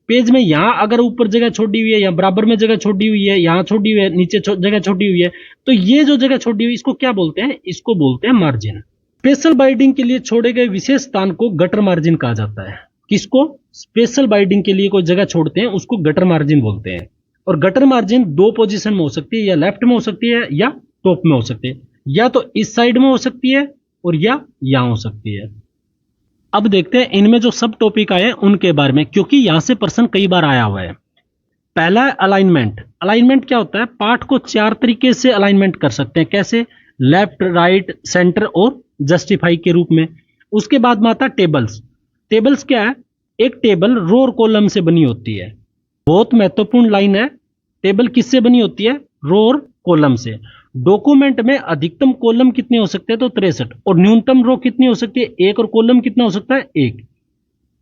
पेज में यहां अगर ऊपर जगह छोड़ी हुई है या बराबर में जगह छोड़ी हुई है, यहां छोड़ी हुई है, नीचे जगह छोड़ी हुई है, तो ये जो जगह छोड़ी हुई है इसको क्या बोलते हैं? इसको बोलते हैं मार्जिन। स्पेशल बाइंडिंग के लिए छोड़े गए विशेष स्थान को गटर मार्जिन कहा जाता है। किसको? स्पेशल बाइंडिंग के लिए कोई जगह छोड़ते हैं उसको गटर मार्जिन बोलते हैं। और गटर मार्जिन 2 पोजीशन में हो सकती है, या लेफ्ट में हो सकती है या टॉप में हो सकती है, या तो इस साइड में हो सकती है और या यहां हो सकती है। अब देखते हैं इनमें जो सब टॉपिक आए उनके बारे में, क्योंकि यहां से प्रश्न कई बार आया हुआ है। पहला है अलाइनमेंट। अलाइनमेंट क्या होता है? पाठ को 4 तरीके से अलाइनमेंट कर सकते हैं। कैसे? लेफ्ट, राइट, सेंटर और जस्टिफाई के रूप में। उसके बाद में आता टेबल्स। टेबल्स क्या है? एक टेबल रो और कॉलम से बनी होती है। बहुत महत्वपूर्ण लाइन है। टेबल किससे बनी होती है? रो और कॉलम से। डॉक्यूमेंट में अधिकतम कॉलम कितने हो सकते हैं, तो 63, और न्यूनतम रो कितनी हो सकती है, 1, और कॉलम कितना हो सकता है, 1।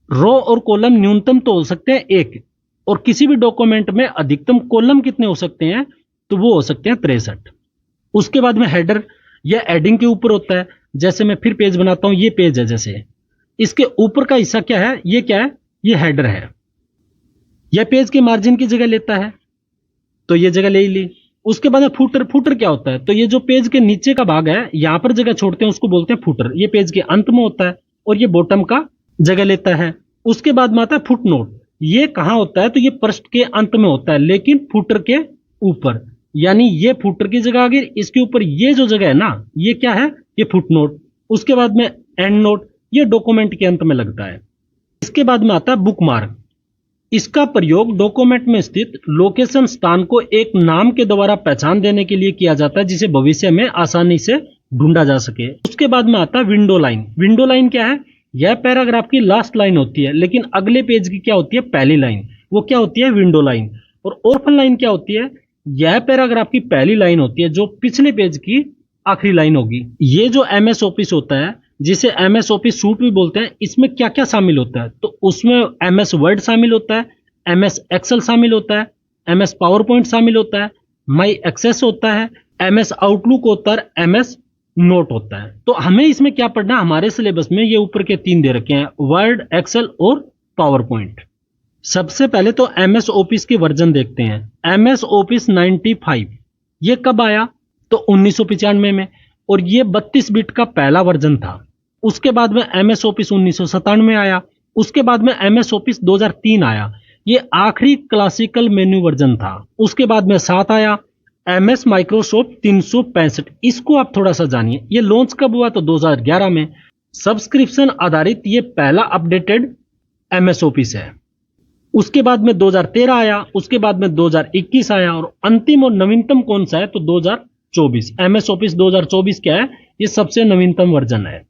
रो और कॉलम न्यूनतम तो हो सकते हैं 1, और किसी भी डॉक्यूमेंट में अधिकतम कॉलम कितने हो सकते हैं, तो वो हो सकते हैं 63। उसके बाद में हेडर या एडिंग के ऊपर होता है। जैसे मैं फिर पेज बनाता हूं, ये पेज है, जैसे इसके ऊपर का हिस्सा क्या है, ये क्या है, ये हेडर है। यह पेज के मार्जिन की जगह लेता है, तो ये जगह ले ही ली। उसके बाद में फुटर, फुटर क्या होता है, तो ये जो पेज के नीचे का भाग है, यहां पर जगह छोड़ते हैं, उसको बोलते हैं फुटर। ये पेज के अंत में होता है और ये बॉटम का जगह लेता है। उसके बाद में आता है फुट नोट। ये कहां होता है, तो ये पृष्ठ के अंत में होता है, लेकिन फुटर के ऊपर, यानी ये फुटर की जगह आ गई, इसके ऊपर ये जो जगह है ना, ये क्या है, ये फुट नोट। उसके बाद में एंड नोट, ये डॉक्यूमेंट के अंत में लगता है। इसके बाद में आता है बुक मार्क। इसका प्रयोग डॉक्यूमेंट में स्थित लोकेशन स्थान को एक नाम के द्वारा पहचान देने के लिए किया जाता है, जिसे भविष्य में आसानी से ढूंढा जा सके। उसके बाद में आता है विंडो लाइन। विंडो लाइन क्या है, यह पैराग्राफ की लास्ट लाइन होती है, लेकिन अगले पेज की क्या होती है, पहली लाइन। वो क्या होती है, विंडो लाइन। और ऑर्फन लाइन क्या होती है, यह पैराग्राफ की पहली लाइन होती है, जो पिछले पेज की आखिरी लाइन होगी। ये जो एमएस ऑफिस होता है, जिसे एमएस ऑफिस सूट भी बोलते हैं, इसमें क्या क्या शामिल होता है, तो उसमें एमएस वर्ड शामिल होता है, एमएस एक्सेल शामिल होता है, एमएस पावर पॉइंट शामिल होता है, माई एक्सेस होता है, एमएस आउटलुक होता है, एमएस नोट होता है। तो हमें इसमें क्या पढ़ना, हमारे सिलेबस में ये ऊपर के 3 दे रखे हैं, वर्ड, एक्सेल और पावर पॉइंट। सबसे पहले तो एमएस ऑफिस के वर्जन देखते हैं। एमएस ऑफिस 95 ये कब आया, तो 1995 में, और ये 32 बिट का पहला वर्जन था। उसके बाद में एमएस ऑफिस 1997 में आया। उसके बाद में एमएस ऑफिस 2003 आया, ये आखिरी क्लासिकल मेन्यू वर्जन था। उसके बाद में 7 आया एमएस माइक्रोसॉफ्ट 365। इसको आप थोड़ा सा जानिए, ये लॉन्च कब हुआ, तो 2011 में। सब्सक्रिप्शन आधारित ये पहला अपडेटेड एमएस ऑफिस है। उसके बाद में 2013 आया, उसके बाद में 2021 आया, और अंतिम और नवीनतम कौन सा है, तो 2024। एमएस ऑफिस 2024 क्या है, ये सबसे नवीनतम वर्जन है।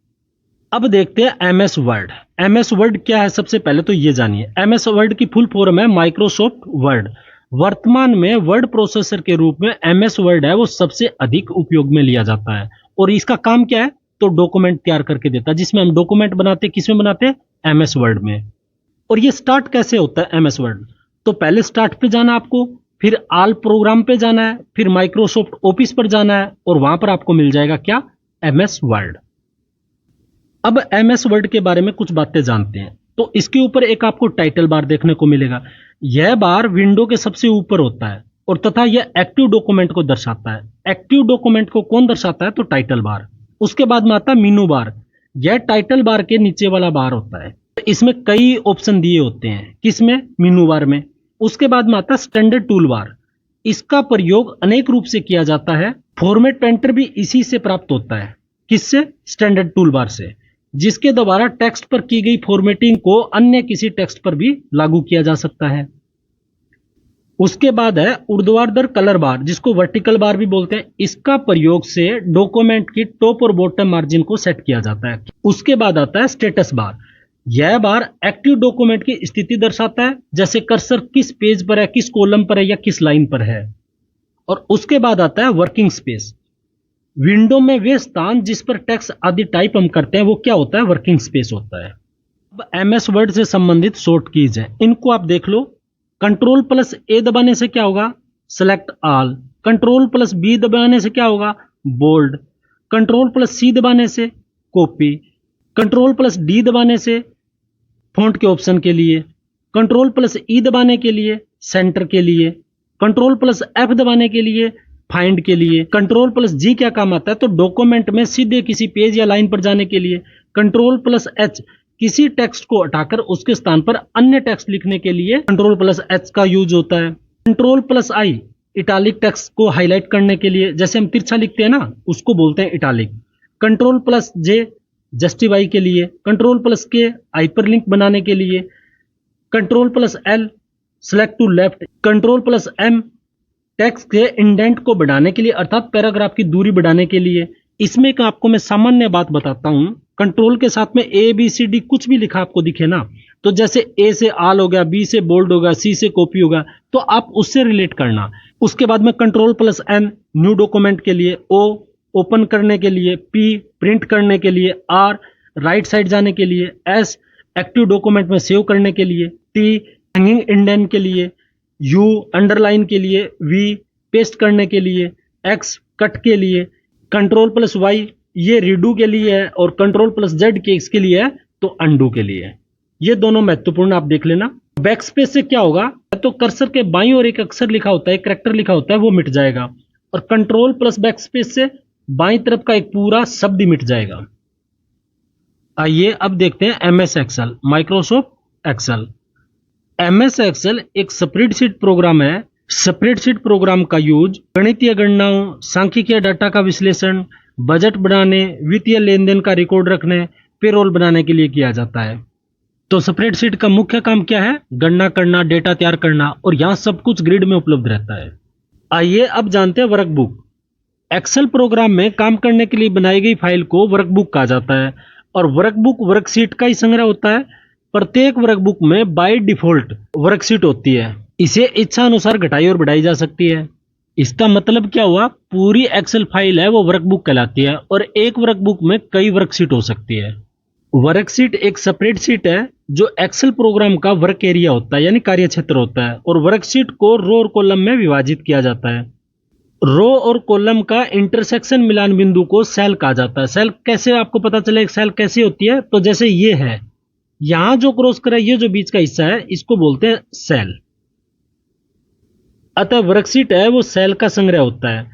अब देखते हैं एमएस वर्ड। एमएस वर्ड क्या है, सबसे पहले तो ये जानिए। एमएस वर्ड की फुल फॉर्म है माइक्रोसॉफ्ट वर्ड। वर्तमान में वर्ड प्रोसेसर के रूप में एमएस वर्ड है, वो सबसे अधिक उपयोग में लिया जाता है। और इसका काम क्या है, तो डॉक्यूमेंट तैयार करके देता है, जिसमें हम डॉक्यूमेंट बनाते हैं, किसमें बनाते हैं, एमएस वर्ड में। और ये स्टार्ट कैसे होता है एमएस वर्ड, तो पहले स्टार्ट पे जाना आपको, फिर ऑल प्रोग्राम पे जाना है, फिर माइक्रोसॉफ्ट ऑफिस पर जाना है, और वहां पर आपको मिल जाएगा क्या, एमएस वर्ड। अब एमएस वर्ड के बारे में कुछ बातें जानते हैं। तो इसके ऊपर एक आपको टाइटल बार देखने को मिलेगा। यह बार विंडो के सबसे ऊपर होता है, और तथा यह एक्टिव डॉक्यूमेंट को दर्शाता है। एक्टिव डॉक्यूमेंट को कौन दर्शाता है, तो टाइटल बार। उसके बाद में आता है मीनू बार। यह टाइटल बार के नीचे वाला बार होता है। इसमें कई ऑप्शन दिए होते हैं, किसमें, मीनू बार में। उसके बाद में आता है स्टैंडर्ड टूल बार। इसका प्रयोग अनेक रूप से किया जाता है। फॉर्मेट पेंटर भी इसी से प्राप्त होता है, किससे, स्टैंडर्ड टूल बार से, जिसके द्वारा टेक्स्ट पर की गई फॉर्मेटिंग को अन्य किसी टेक्स्ट पर भी लागू किया जा सकता है। उसके बाद है ऊर्ध्वाधर कलर बार, जिसको वर्टिकल बार भी बोलते हैं। इसका प्रयोग से डॉक्यूमेंट की टॉप और बॉटम मार्जिन को सेट किया जाता है। उसके बाद आता है स्टेटस बार। यह बार एक्टिव डॉक्यूमेंट की स्थिति दर्शाता है, जैसे कर्सर किस पेज पर है, किस कॉलम पर है, या किस लाइन पर है। और उसके बाद आता है वर्किंग स्पेस। विंडो में वे स्थान जिस पर टेक्स्ट आदि टाइप हम करते हैं, वो क्या होता है, वर्किंग स्पेस होता है। अब एमएस वर्ड से संबंधित शॉर्ट कीज है, इनको आप देख लो। कंट्रोल प्लस ए दबाने से क्या होगा, select all. Control plus B दबाने से क्या होगा, बोल्ड। कंट्रोल प्लस सी दबाने से कॉपी। कंट्रोल प्लस डी दबाने से फॉन्ट के ऑप्शन के लिए। कंट्रोल प्लस ई दबाने के लिए सेंटर के लिए। कंट्रोल प्लस एफ दबाने के लिए फाइंड के लिए। कंट्रोल प्लस जी क्या काम आता है, तो डॉक्यूमेंट में सीधे किसी पेज या लाइन पर जाने के लिए। कंट्रोल प्लस एच किसी टेक्स्ट को हटाकर उसके स्थान पर अन्य टेक्स्ट लिखने के लिए कंट्रोल प्लस एच का यूज होता है। कंट्रोल प्लस आई इटालिक टेक्स्ट को हाईलाइट करने के लिए, जैसे हम तिरछा लिखते हैं ना, उसको बोलते हैं italic. Control plus J justify के लिए। कंट्रोल प्लस के हाइपरलिंक बनाने के लिए। Control plus L select to left. Control plus M text के इंडेंट को बढ़ाने के लिए, अर्थात पैराग्राफ की दूरी बढ़ाने के लिए। इसमें का आपको मैं सामान्य बात बताता हूं, कंट्रोल के साथ में ए बी सी डी कुछ भी लिखा आपको दिखे ना, तो जैसे ए से आल हो गया, बी से बोल्ड होगा, सी से कॉपी होगा, तो आप उससे रिलेट करना। उसके बाद में control plus N new document के लिए, ओ ओपन करने के लिए, पी प्रिंट करने के लिए, आर राइट साइड जाने के लिए, एस एक्टिव डॉक्यूमेंट में सेव करने के लिए, टी हैंगिंग इंडेंट के लिए, यू अंडरलाइन के लिए, वी पेस्ट करने के लिए, एक्स कट के लिए, कंट्रोल प्लस वाई ये रीडू के लिए है, और कंट्रोल प्लस जेड के इसके लिए है तो अंडू के लिए है। ये दोनों महत्वपूर्ण आप देख लेना। बैक स्पेस से क्या होगा, तो कर्सर के बाईं ओर एक अक्षर लिखा होता है, एक कैरेक्टर लिखा होता है, वो मिट जाएगा, और कंट्रोल प्लस बैक स्पेस से बाईं तरफ का एक पूरा शब्द ही मिट जाएगा। आइए अब देखते हैं MS Excel, Microsoft Excel. MS Excel एक स्प्रेडशीट प्रोग्राम है। स्प्रेडशीट प्रोग्राम का यूज गणितीय गणनाओं, सांख्यिकीय डाटा का विश्लेषण, बजट बनाने, वित्तीय लेन देन का रिकॉर्ड रखने, पेरोल बनाने के लिए किया जाता है। तो स्प्रेडशीट का मुख्य काम क्या है, गणना करना, डेटा तैयार करना, और यहां सब कुछ ग्रिड में उपलब्ध रहता है। आइए अब जानते हैं वर्कबुक। एक्सेल प्रोग्राम में काम करने के लिए बनाई गई फाइल को वर्कबुक कहा जाता है, और वर्कबुक वर्कशीट का ही संग्रह होता है। प्रत्येक वर्कबुक में बाय डिफॉल्ट वर्कशीट होती है, इसे इच्छा अनुसार घटाई और बढ़ाई जा सकती है। इसका मतलब क्या हुआ, पूरी एक्सेल फाइल है वो वर्कबुक कहलाती है, और एक वर्कबुक में कई वर्कशीट हो सकती है। वर्कशीट एक स्प्रेडशीट है जो एक्सेल प्रोग्राम का वर्क एरिया होता है, यानी कार्य क्षेत्र होता है, और वर्कशीट को रो और कॉलम में विभाजित किया जाता है। रो और कॉलम का इंटरसेक्शन मिलान बिंदु को सेल कहा जाता है। सेल कैसे आपको पता चले सेल कैसी होती है, तो जैसे ये है, यहां जो क्रॉस करा ये जो बीच का हिस्सा है इसको बोलते हैं सेल। अतः वर्कशीट है वो सेल का संग्रह होता है।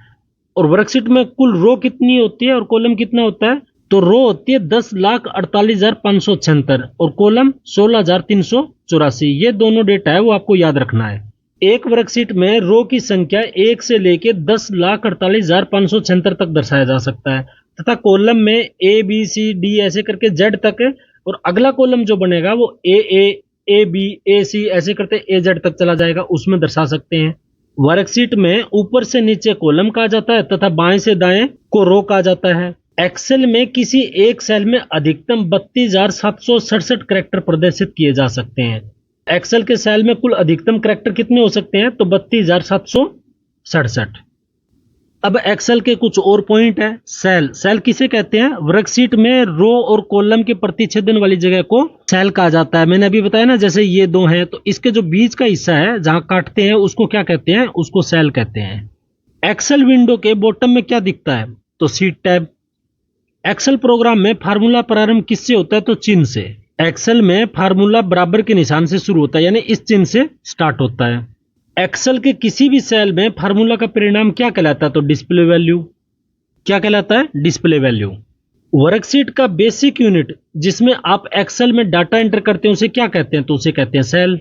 और वर्कशीट में कुल रो कितनी होती है और कॉलम कितना होता है, तो रो होती है 10,48,576 और कॉलम 16,384। ये दोनों डेटा है वो आपको याद रखना है। एक वर्कशीट में रो की संख्या 1 से लेके 10,48,576 तक दर्शाया जा सकता है, तथा कॉलम में ए बी सी डी ऐसे करके जेड तक है, और अगला कॉलम जो बनेगा वो ए बी ए सी ऐसे करते ए जेड तक चला जाएगा, उसमें दर्शा सकते हैं। वर्कशीट में ऊपर से नीचे कॉलम कहा जाता है तथा बाएं से दाएं को रो कहा जाता है। एक्सेल में किसी एक सेल में अधिकतम 32,767 कैरेक्टर प्रदर्शित किए जा सकते हैं। एक्सेल के सेल में कुल अधिकतम कैरेक्टर कितने हो सकते हैं, तो 32,767। अब एक्सेल के कुछ और पॉइंट है। सेल किसे कहते हैं, वर्कशीट में रो और कॉलम के प्रतिच्छेदन वाली जगह को सेल कहा जाता है। मैंने अभी बताया ना, जैसे ये दो हैं तो इसके जो बीच का हिस्सा है जहां काटते हैं उसको क्या कहते हैं, उसको सेल कहते हैं। एक्सेल विंडो के बॉटम में क्या दिखता है, तो शीट टैब। एक्सेल प्रोग्राम में फार्मूला प्रारंभ किससे होता है, तो चिन्ह से। एक्सेल में फार्मूला बराबर के निशान से शुरू होता है, यानी इस चिन्ह से स्टार्ट होता है। एक्सेल के किसी भी सेल में फार्मूला का परिणाम क्या कहलाता है, तो डिस्प्ले वैल्यू। क्या कहलाता है, डिस्प्ले वैल्यू। वर्कशीट का बेसिक यूनिट जिसमें आप एक्सेल में डाटा एंटर करते हैं उसे क्या कहते हैं, तो उसे कहते हैं सेल।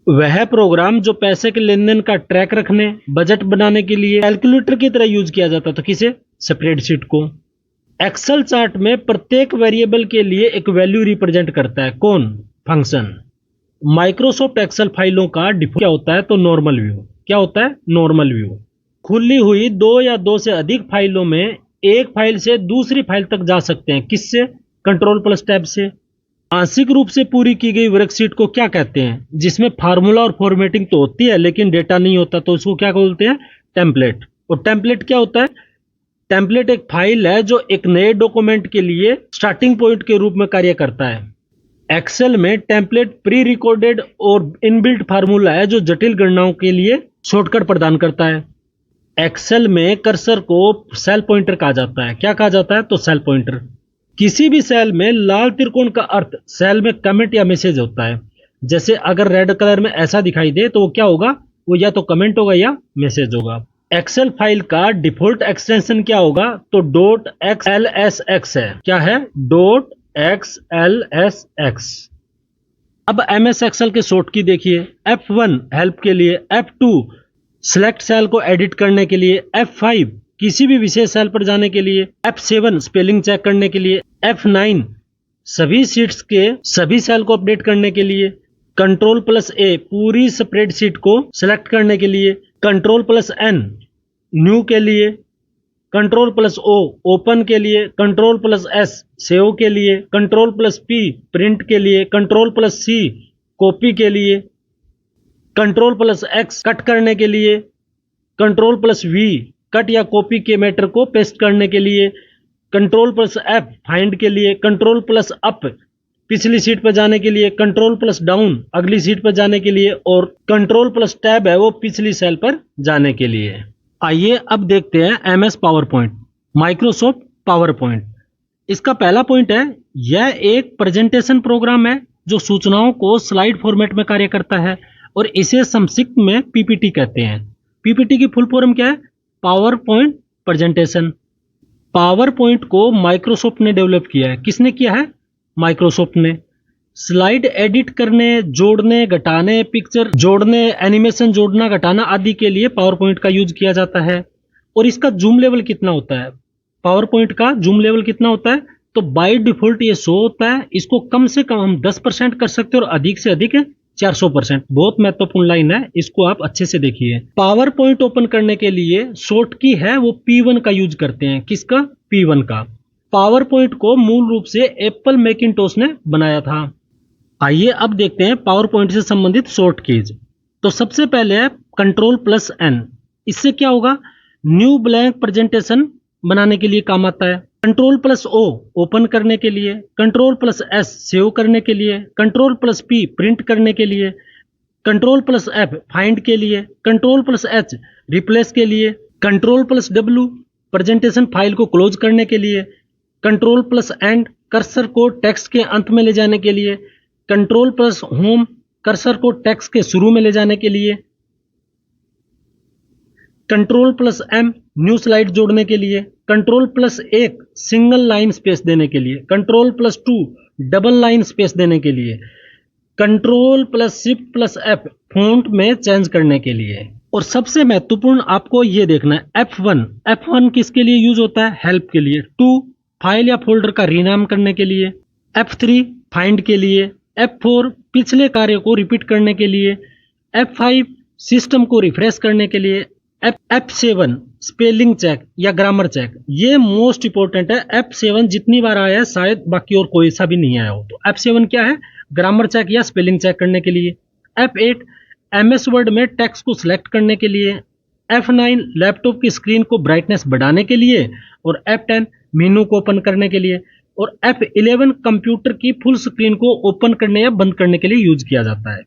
वह प्रोग्राम जो पैसे के लेन देन का ट्रैक रखने, बजट बनाने के लिए कैलकुलेटर की तरह यूज किया जाता था, किसे, स्प्रेडशीट को। एक्सेल चार्ट में प्रत्येक वेरिएबल के लिए एक वैल्यू रिप्रेजेंट करता है, कौन, फंक्शन। माइक्रोसॉफ्ट एक्सेल फाइलों का डिफॉल्ट क्या होता है, तो नॉर्मल व्यू। क्या होता है, नॉर्मल व्यू। खुली हुई दो या दो से अधिक फाइलों में एक फाइल से दूसरी फाइल तक जा सकते हैं, किससे, कंट्रोल प्लस टैब से। आंशिक रूप से पूरी की गई वर्कशीट को क्या कहते हैं, जिसमें फार्मूला और फॉर्मेटिंग तो होती है लेकिन डेटा नहीं होता, तो उसको क्या बोलते हैं, टेम्पलेट। और टेम्पलेट क्या होता है, टेम्पलेट एक फाइल है जो एक नए डॉक्यूमेंट के लिए स्टार्टिंग पॉइंट के रूप में कार्य करता है। एक्सेल में टेम्पलेट प्री रिकॉर्डेड और इनबिल्ट फार्मूला है जो जटिल गणनाओं के लिए शॉर्टकट प्रदान करता है। एक्सेल में कर्सर को सेल पॉइंटर कहा जाता है। क्या कहा जाता है, तो सेल पॉइंटर। किसी भी सेल में लाल त्रिकोण का अर्थ सेल में कमेंट या मैसेज होता है। जैसे अगर रेड कलर में ऐसा दिखाई दे तो वो क्या होगा, वो या तो कमेंट होगा या मैसेज होगा। एक्सेल फाइल का डिफॉल्ट एक्सटेंशन क्या होगा, तो .xlsx है। क्या है, .xlsx। अब एमएस एक्सेल के शॉर्ट की देखिए। F1 हेल्प के लिए, F2 सिलेक्ट सेल को एडिट करने के लिए, F5 किसी भी विशेष सेल पर जाने के लिए, F7 स्पेलिंग चेक करने के लिए, F9 सभी शीट्स के सभी सेल को अपडेट करने के लिए, कंट्रोल प्लस ए पूरी स्प्रेडशीट को सिलेक्ट करने के लिए, कंट्रोल प्लस एन न्यू के लिए, कंट्रोल प्लस ओ ओपन के लिए, कंट्रोल प्लस एस सेव के लिए, कंट्रोल प्लस पी प्रिंट के लिए, कंट्रोल प्लस सी कॉपी के लिए, कंट्रोल प्लस एक्स कट करने के लिए, कंट्रोल प्लस वी कट या कॉपी के मैटर को पेस्ट करने के लिए, कंट्रोल प्लस एफ फाइंड के लिए, कंट्रोल प्लस अप पिछली सीट पर जाने के लिए, कंट्रोल प्लस डाउन अगली सीट पर जाने के लिए, और कंट्रोल प्लस टैब है वो पिछली सेल पर जाने के लिए। आइए अब देखते हैं MS power point, Microsoft power point. इसका पहला पॉइंट है, यह एक प्रेजेंटेशन प्रोग्राम है जो सूचनाओं को स्लाइड फॉर्मेट में कार्य करता है और इसे संक्षिप्त में पीपीटी कहते हैं। पीपीटी की फुल फॉर्म क्या है? Power point presentation. Power point को माइक्रोसॉफ्ट ने डेवलप किया है। किसने किया है? माइक्रोसॉफ्ट ने। स्लाइड एडिट करने, जोड़ने, घटाने, पिक्चर जोड़ने, एनिमेशन जोड़ना, घटाना आदि के लिए पावर पॉइंट का यूज किया जाता है। और इसका जूम लेवल कितना होता है? पावर पॉइंट का जूम लेवल कितना होता है? तो बाय डिफॉल्ट ये 100 होता है। इसको कम से कम हम 10% कर सकते हैं और अधिक से अधिक 400%। बहुत महत्वपूर्ण लाइन है, इसको आप अच्छे से देखिए। पावर पॉइंट ओपन करने के लिए शॉर्ट की है वो P1 का यूज करते हैं। किसका? P1 का। पावर पॉइंट को मूल रूप से एप्पल मैकिंटोश ने बनाया था। आइए अब देखते हैं पावर पॉइंट से संबंधित शॉर्ट कीज। तो सबसे पहले है कंट्रोल प्लस एन। इससे क्या होगा? न्यू ब्लैंक प्रेजेंटेशन बनाने के लिए काम आता है। कंट्रोल प्लस ओ ओपन करने के लिए, कंट्रोल प्लस एस सेव करने के लिए, कंट्रोल प्लस पी प्रिंट करने के लिए, कंट्रोल प्लस एफ फाइंड के लिए, कंट्रोल प्लस एच रिप्लेस के लिए, control plus W presentation file को क्लोज करने के लिए, कंट्रोल प्लस एंड कर्सर को टेक्स्ट के अंत में ले जाने के लिए, कंट्रोल प्लस होम कर्सर को टेक्स्ट के शुरू में ले जाने के लिए, control plus M new slide जोड़ने के लिए, कंट्रोल प्लस एक सिंगल लाइन स्पेस देने के लिए, control plus 2 double line space देने के लिए, control plus shift plus F font में चेंज करने के लिए। और सबसे महत्वपूर्ण आपको ये देखना है F1 किसके लिए यूज होता है? हेल्प के लिए। 2 फाइल या फोल्डर का रीनाम करने के लिए, F3 फाइंड के लिए, F4 पिछले कार्य को रिपीट करने के लिए, F5 सिस्टम को रिफ्रेश करने के लिए, F7 स्पेलिंग चेक या ग्रामर चेक। ये मोस्ट इंपॉर्टेंट है। F7 जितनी बार आया है शायद बाकी और कोई सा भी नहीं आया हो। तो F7 क्या है? ग्रामर चेक या स्पेलिंग चेक करने के लिए। F8 MS वर्ड में टेक्स्ट को सिलेक्ट करने के लिए। F9 लैपटॉप की स्क्रीन को ब्राइटनेस बढ़ाने के लिए। और F10 मेनू को ओपन करने के लिए। और F11 कंप्यूटर की फुल स्क्रीन को ओपन करने या बंद करने के लिए यूज किया जाता है।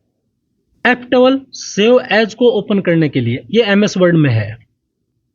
F12 सेव एज को ओपन करने के लिए। ये MS वर्ड में है।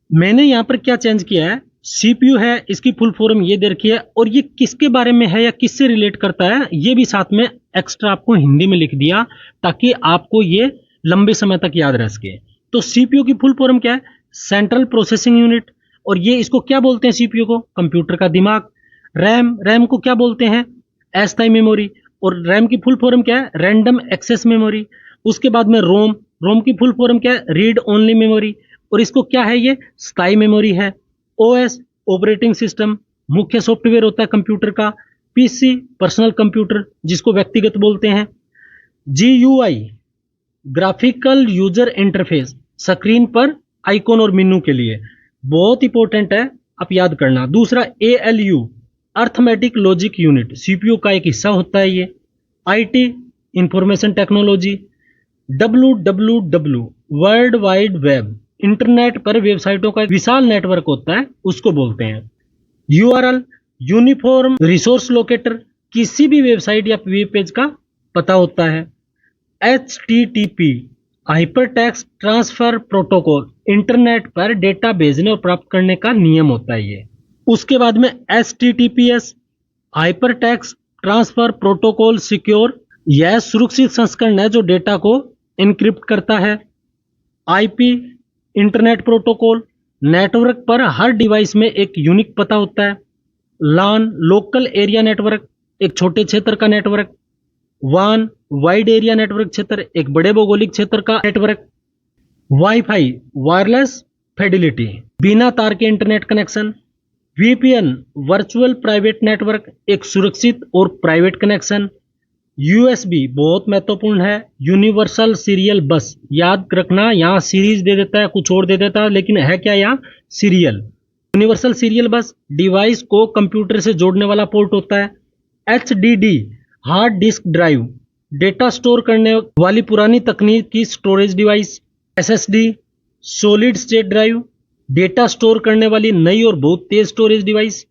मैंने यहाँ पर क्या चेंज किया है? CPU है, इसकी फुल फॉर्म ये दे रखी है और ये किसके बारे में है या किससे रिलेट करता है ये भी साथ में एक्स्ट्रा आपको हिंदी में लिख दिया ताकि आपको ये लंबे समय तक याद रह सके। तो CPU की फुल फॉर्म क्या है? Central processing unit. और ये इसको क्या बोलते हैं? CPU को कंप्यूटर का दिमाग। रैम को क्या बोलते हैं? अस्थायी मेमोरी। और रैम की फुल फॉर्म क्या है? Random access memory. उसके बाद में रोम की फुल फॉर्म क्या है? Read only memory. और इसको क्या है? ये स्थायी मेमोरी है। OS ऑपरेटिंग सिस्टम मुख्य सॉफ्टवेयर होता है कंप्यूटर का। PC पर्सनल कंप्यूटर जिसको व्यक्तिगत बोलते हैं। GUI graphical user interface screen पर आइकॉन और मेनू के लिए। बहुत इंपॉर्टेंट है, आप याद करना। दूसरा ALU arithmetic logic unit CPU का एक हिस्सा होता है ये। IT information technology. WWW world wide web internet पर वेबसाइटों का एक विशाल नेटवर्क होता है, उसको बोलते हैं। URL यूनिफॉर्म रिसोर्स लोकेटर किसी भी वेबसाइट या वेब पेज का पता होता है। HTTP hypertext transfer protocol internet पर डेटा भेजने और प्राप्त करने का नियम होता है ये। उसके बाद में HTTPS hypertext transfer protocol secure, यह सुरक्षित संस्करण है जो डेटा को एन्क्रिप्ट करता है। IP इंटरनेट प्रोटोकॉल नेटवर्क पर हर डिवाइस में एक यूनिक पता होता है। LAN लोकल एरिया नेटवर्क एक छोटे क्षेत्र का network. WAN wide area network क्षेत्र एक बड़े भौगोलिक क्षेत्र का नेटवर्क। Wi-Fi वायरलेस फिडेलिटी बिना तार के internet connection. VPN virtual private network एक सुरक्षित और प्राइवेट कनेक्शन। USB बहुत महत्वपूर्ण है, यूनिवर्सल सीरियल बस। याद रखना, यहाँ सीरीज दे देता है, कुछ और दे देता है, लेकिन है क्या यहाँ? Serial. Universal serial bus device को कंप्यूटर से जोड़ने वाला पोर्ट होता है। HDD hard disk drive data store करने वाली पुरानी तकनीक की storage device. SSD solid state drive data store करने वाली नई और बहुत तेज storage device.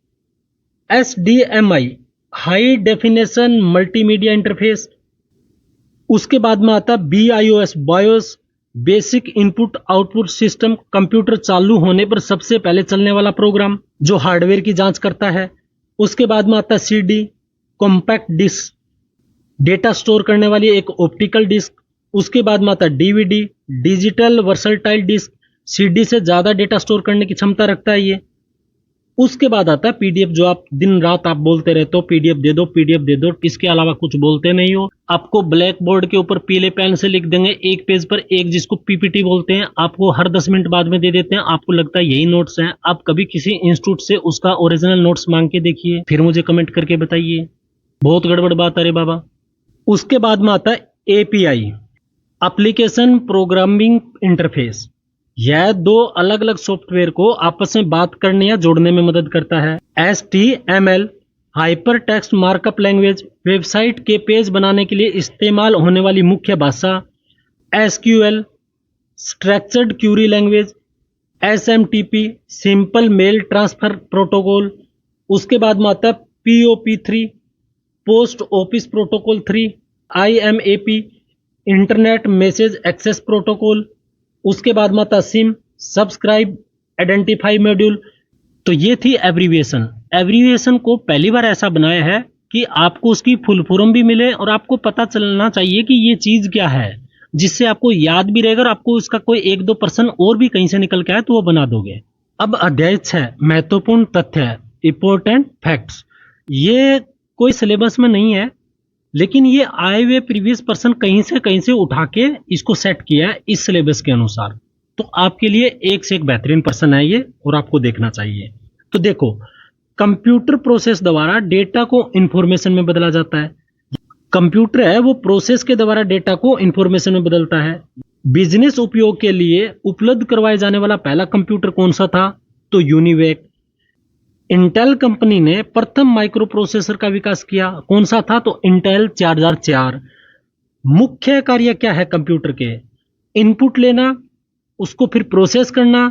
HDMI high definition multimedia interface. उसके बाद में आता है BIOS BIOS basic input output system, computer चालू होने पर सबसे पहले चलने वाला प्रोग्राम जो हार्डवेयर की जांच करता है। उसके बाद में आता है CD compact disc data store करने वाली एक ऑप्टिकल डिस्क। उसके बाद में आता है DVD digital versatile disc, CD से ज्यादा डेटा स्टोर करने की क्षमता रखता है ये। उसके बाद आता है PDF जो आप दिन रात आप बोलते रहते हो PDF दे दो PDF दे दो, इसके अलावा कुछ बोलते नहीं हो। आपको ब्लैक बोर्ड के ऊपर पीले पेन से लिख देंगे एक पेज पर एक, जिसको PPT बोलते हैं, आपको हर 10 मिनट बाद में दे देते हैं। आपको लगता है यही नोट्स हैं। आप कभी किसी इंस्टीट्यूट से उसका ओरिजिनल नोट्स मांग के देखिए, फिर मुझे कमेंट करके बताइए। बहुत गड़बड़ बात, अरे बाबा। उसके बाद में आता है API एप्लीकेशन प्रोग्रामिंग इंटरफेस। यह दो अलग अलग सॉफ्टवेयर को आपस में बात करने या जोड़ने में मदद करता है। HTML hyper text markup language website के पेज बनाने के लिए इस्तेमाल होने वाली मुख्य भाषा। SQL structured query language. SMTP simple mail transfer protocol. उसके बाद में आता है POP3 post office protocol 3। IMAP internet message access protocol. उसके बाद में आता सिम सब्सक्राइब आइडेंटिफाई मॉड्यूल। तो ये थी एब्रीविएशन। एब्रीविएशन को पहली बार ऐसा बनाया है कि आपको उसकी फुल फॉर्म भी मिले और आपको पता चलना चाहिए कि ये चीज क्या है, जिससे आपको याद भी रहेगा और आपको उसका कोई 1-2% और भी कहीं से निकल के आए तो वो बना दोगे। अब अध्याय 6 महत्वपूर्ण तथ्य इंपॉर्टेंट फैक्ट्स। ये कोई सिलेबस में नहीं है, लेकिन ये आए हुए प्रीवियस पर्सन कहीं से उठा के इसको सेट किया है इस सिलेबस के अनुसार। तो आपके लिए एक से एक बेहतरीन पर्सन है ये, और आपको देखना चाहिए। तो देखो, कंप्यूटर प्रोसेस द्वारा डेटा को इंफॉर्मेशन में बदला जाता है। कंप्यूटर है वो प्रोसेस के द्वारा डेटा को इंफॉर्मेशन में बदलता है। बिजनेस उपयोग के लिए उपलब्ध करवाए जाने वाला पहला कंप्यूटर कौन सा था? तो यूनिवेक। इंटेल कंपनी ने प्रथम माइक्रो प्रोसेसर का विकास किया, कौन सा था? तो इंटेल 4004। मुख्य कार्य क्या है कंप्यूटर के? इनपुट लेना, उसको फिर प्रोसेस करना,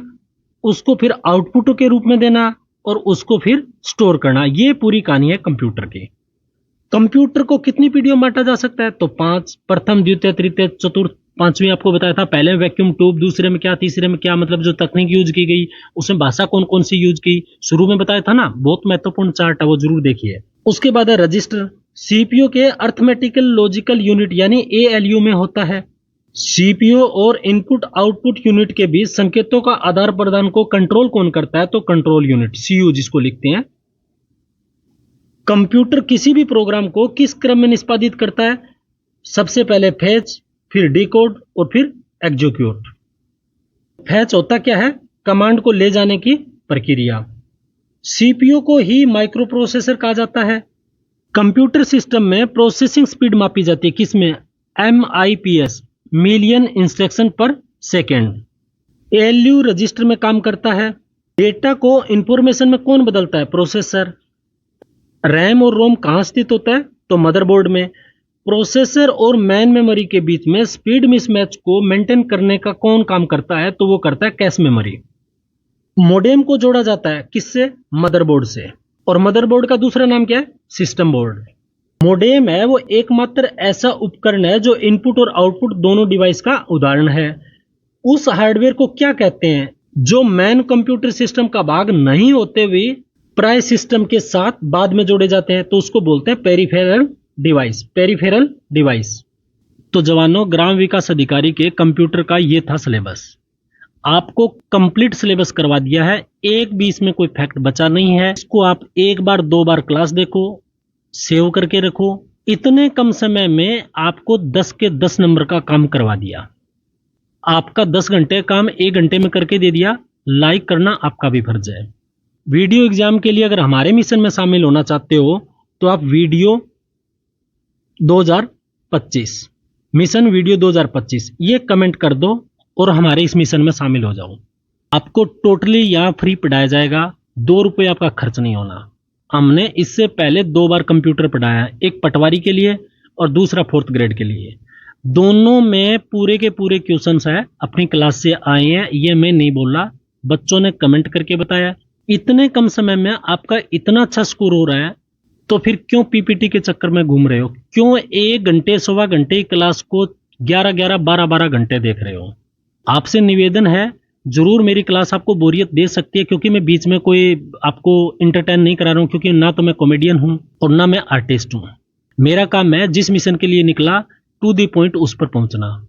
उसको फिर आउटपुट के रूप में देना और उसको फिर स्टोर करना। ये पूरी कहानी है कंप्यूटर की। कंप्यूटर को कितनी पीढ़ियों में बांटा जा सकता है? तो 5, प्रथम द्वितीय तृतीय चतुर्थ। 5वीं आपको बताया था, पहले वैक्यूम ट्यूब, दूसरे में क्या, तीसरे में क्या, मतलब जो तकनीक यूज की गई उसमें भाषा कौन कौन सी यूज की, शुरू में बताया था ना। बहुत महत्वपूर्ण चार्ट है, वो जरूर देखिए। उसके बाद है रजिस्टर। सीपीयू के अर्थमेटिकल लॉजिकल यूनिट यानी ALU में होता है। सीपीयू और इनपुट आउटपुट यूनिट के बीच संकेतों का आदान प्रदान को कंट्रोल कौन करता है? तो कंट्रोल यूनिट, CU जिसको लिखते हैं। कंप्यूटर किसी भी प्रोग्राम को किस क्रम में निष्पादित करता है? सबसे पहले फेच, फिर डिकोड और फिर एग्जीक्यूट। फेच होता क्या है? कमांड को ले जाने की प्रक्रिया। सीपीयू को ही माइक्रो प्रोसेसर कहा जाता है। कंप्यूटर सिस्टम में प्रोसेसिंग स्पीड मापी जाती है किसमें? MIPS मिलियन इंस्ट्रक्शन पर सेकेंड। ALU रजिस्टर में काम करता है। डेटा को इंफॉर्मेशन में कौन बदलता है? प्रोसेसर। रैम और रोम कहां स्थित होता है? तो मदरबोर्ड में। प्रोसेसर और मेन मेमोरी के बीच में स्पीड मिसमैच को मेंटेन करने का कौन काम करता है? तो वो करता है कैश मेमोरी। मोडेम को जोड़ा जाता है किससे? मदरबोर्ड से। और मदरबोर्ड का दूसरा नाम क्या है? System board. मोडेम है वो एकमात्र ऐसा उपकरण है जो इनपुट और आउटपुट दोनों डिवाइस का उदाहरण है। उस हार्डवेयर को क्या कहते हैं जो मेन कंप्यूटर सिस्टम का भाग नहीं होते हुए प्राय सिस्टम के साथ बाद में जोड़े जाते हैं? तो उसको बोलते हैं पेरिफेरल डिवाइस। Peripheral device. तो जवानों, ग्राम विकास अधिकारी के कंप्यूटर का ये था सिलेबस। आपको कंप्लीट सिलेबस करवा दिया है, एक भी इसमें कोई फैक्ट बचा नहीं है। इसको आप 1 बार 2 बार क्लास देखो, सेव करके रखो। इतने कम समय में आपको 10 के 10 नंबर का काम करवा दिया। आपका 10 घंटे काम 1 घंटे में करके दे दिया। लाइक करना आपका भी फर्ज है। वीडियो एग्जाम के लिए अगर हमारे मिशन में शामिल होना चाहते हो तो आप वीडियो 2025 मिशन वीडियो 2025 ये कमेंट कर दो और हमारे इस मिशन में शामिल हो जाओ। आपको टोटली यहाँ फ्री पढ़ाया जाएगा। ₹2 आपका खर्च नहीं होना। हमने इससे पहले 2 बार कंप्यूटर पढ़ाया, एक पटवारी के लिए और दूसरा 4th ग्रेड के लिए। दोनों में पूरे के पूरे क्वेश्चंस है अपनी क्लास से आए हैं, ये मैं नहीं बोल रहा, बच्चों ने कमेंट करके बताया। इतने कम समय में आपका इतना अच्छा स्कोर हो रहा है, तो फिर क्यों पीपीटी के चक्कर में घूम रहे हो? क्यों 1 घंटे सवा घंटे की क्लास को 11-11 12-12 घंटे देख रहे हो? आपसे निवेदन है, जरूर मेरी क्लास आपको बोरियत दे सकती है, क्योंकि मैं बीच में कोई आपको इंटरटेन नहीं करा रहा हूं, क्योंकि ना तो मैं कॉमेडियन हूं और ना मैं आर्टिस्ट हूं। मेरा काम है जिस मिशन के लिए निकला टू दी पॉइंट उस पर पहुंचना।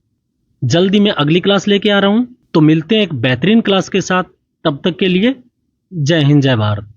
जल्दी मैं अगली क्लास लेके आ रहा हूं, तो मिलते हैं एक बेहतरीन क्लास के साथ। तब तक के लिए जय हिंद जय भारत।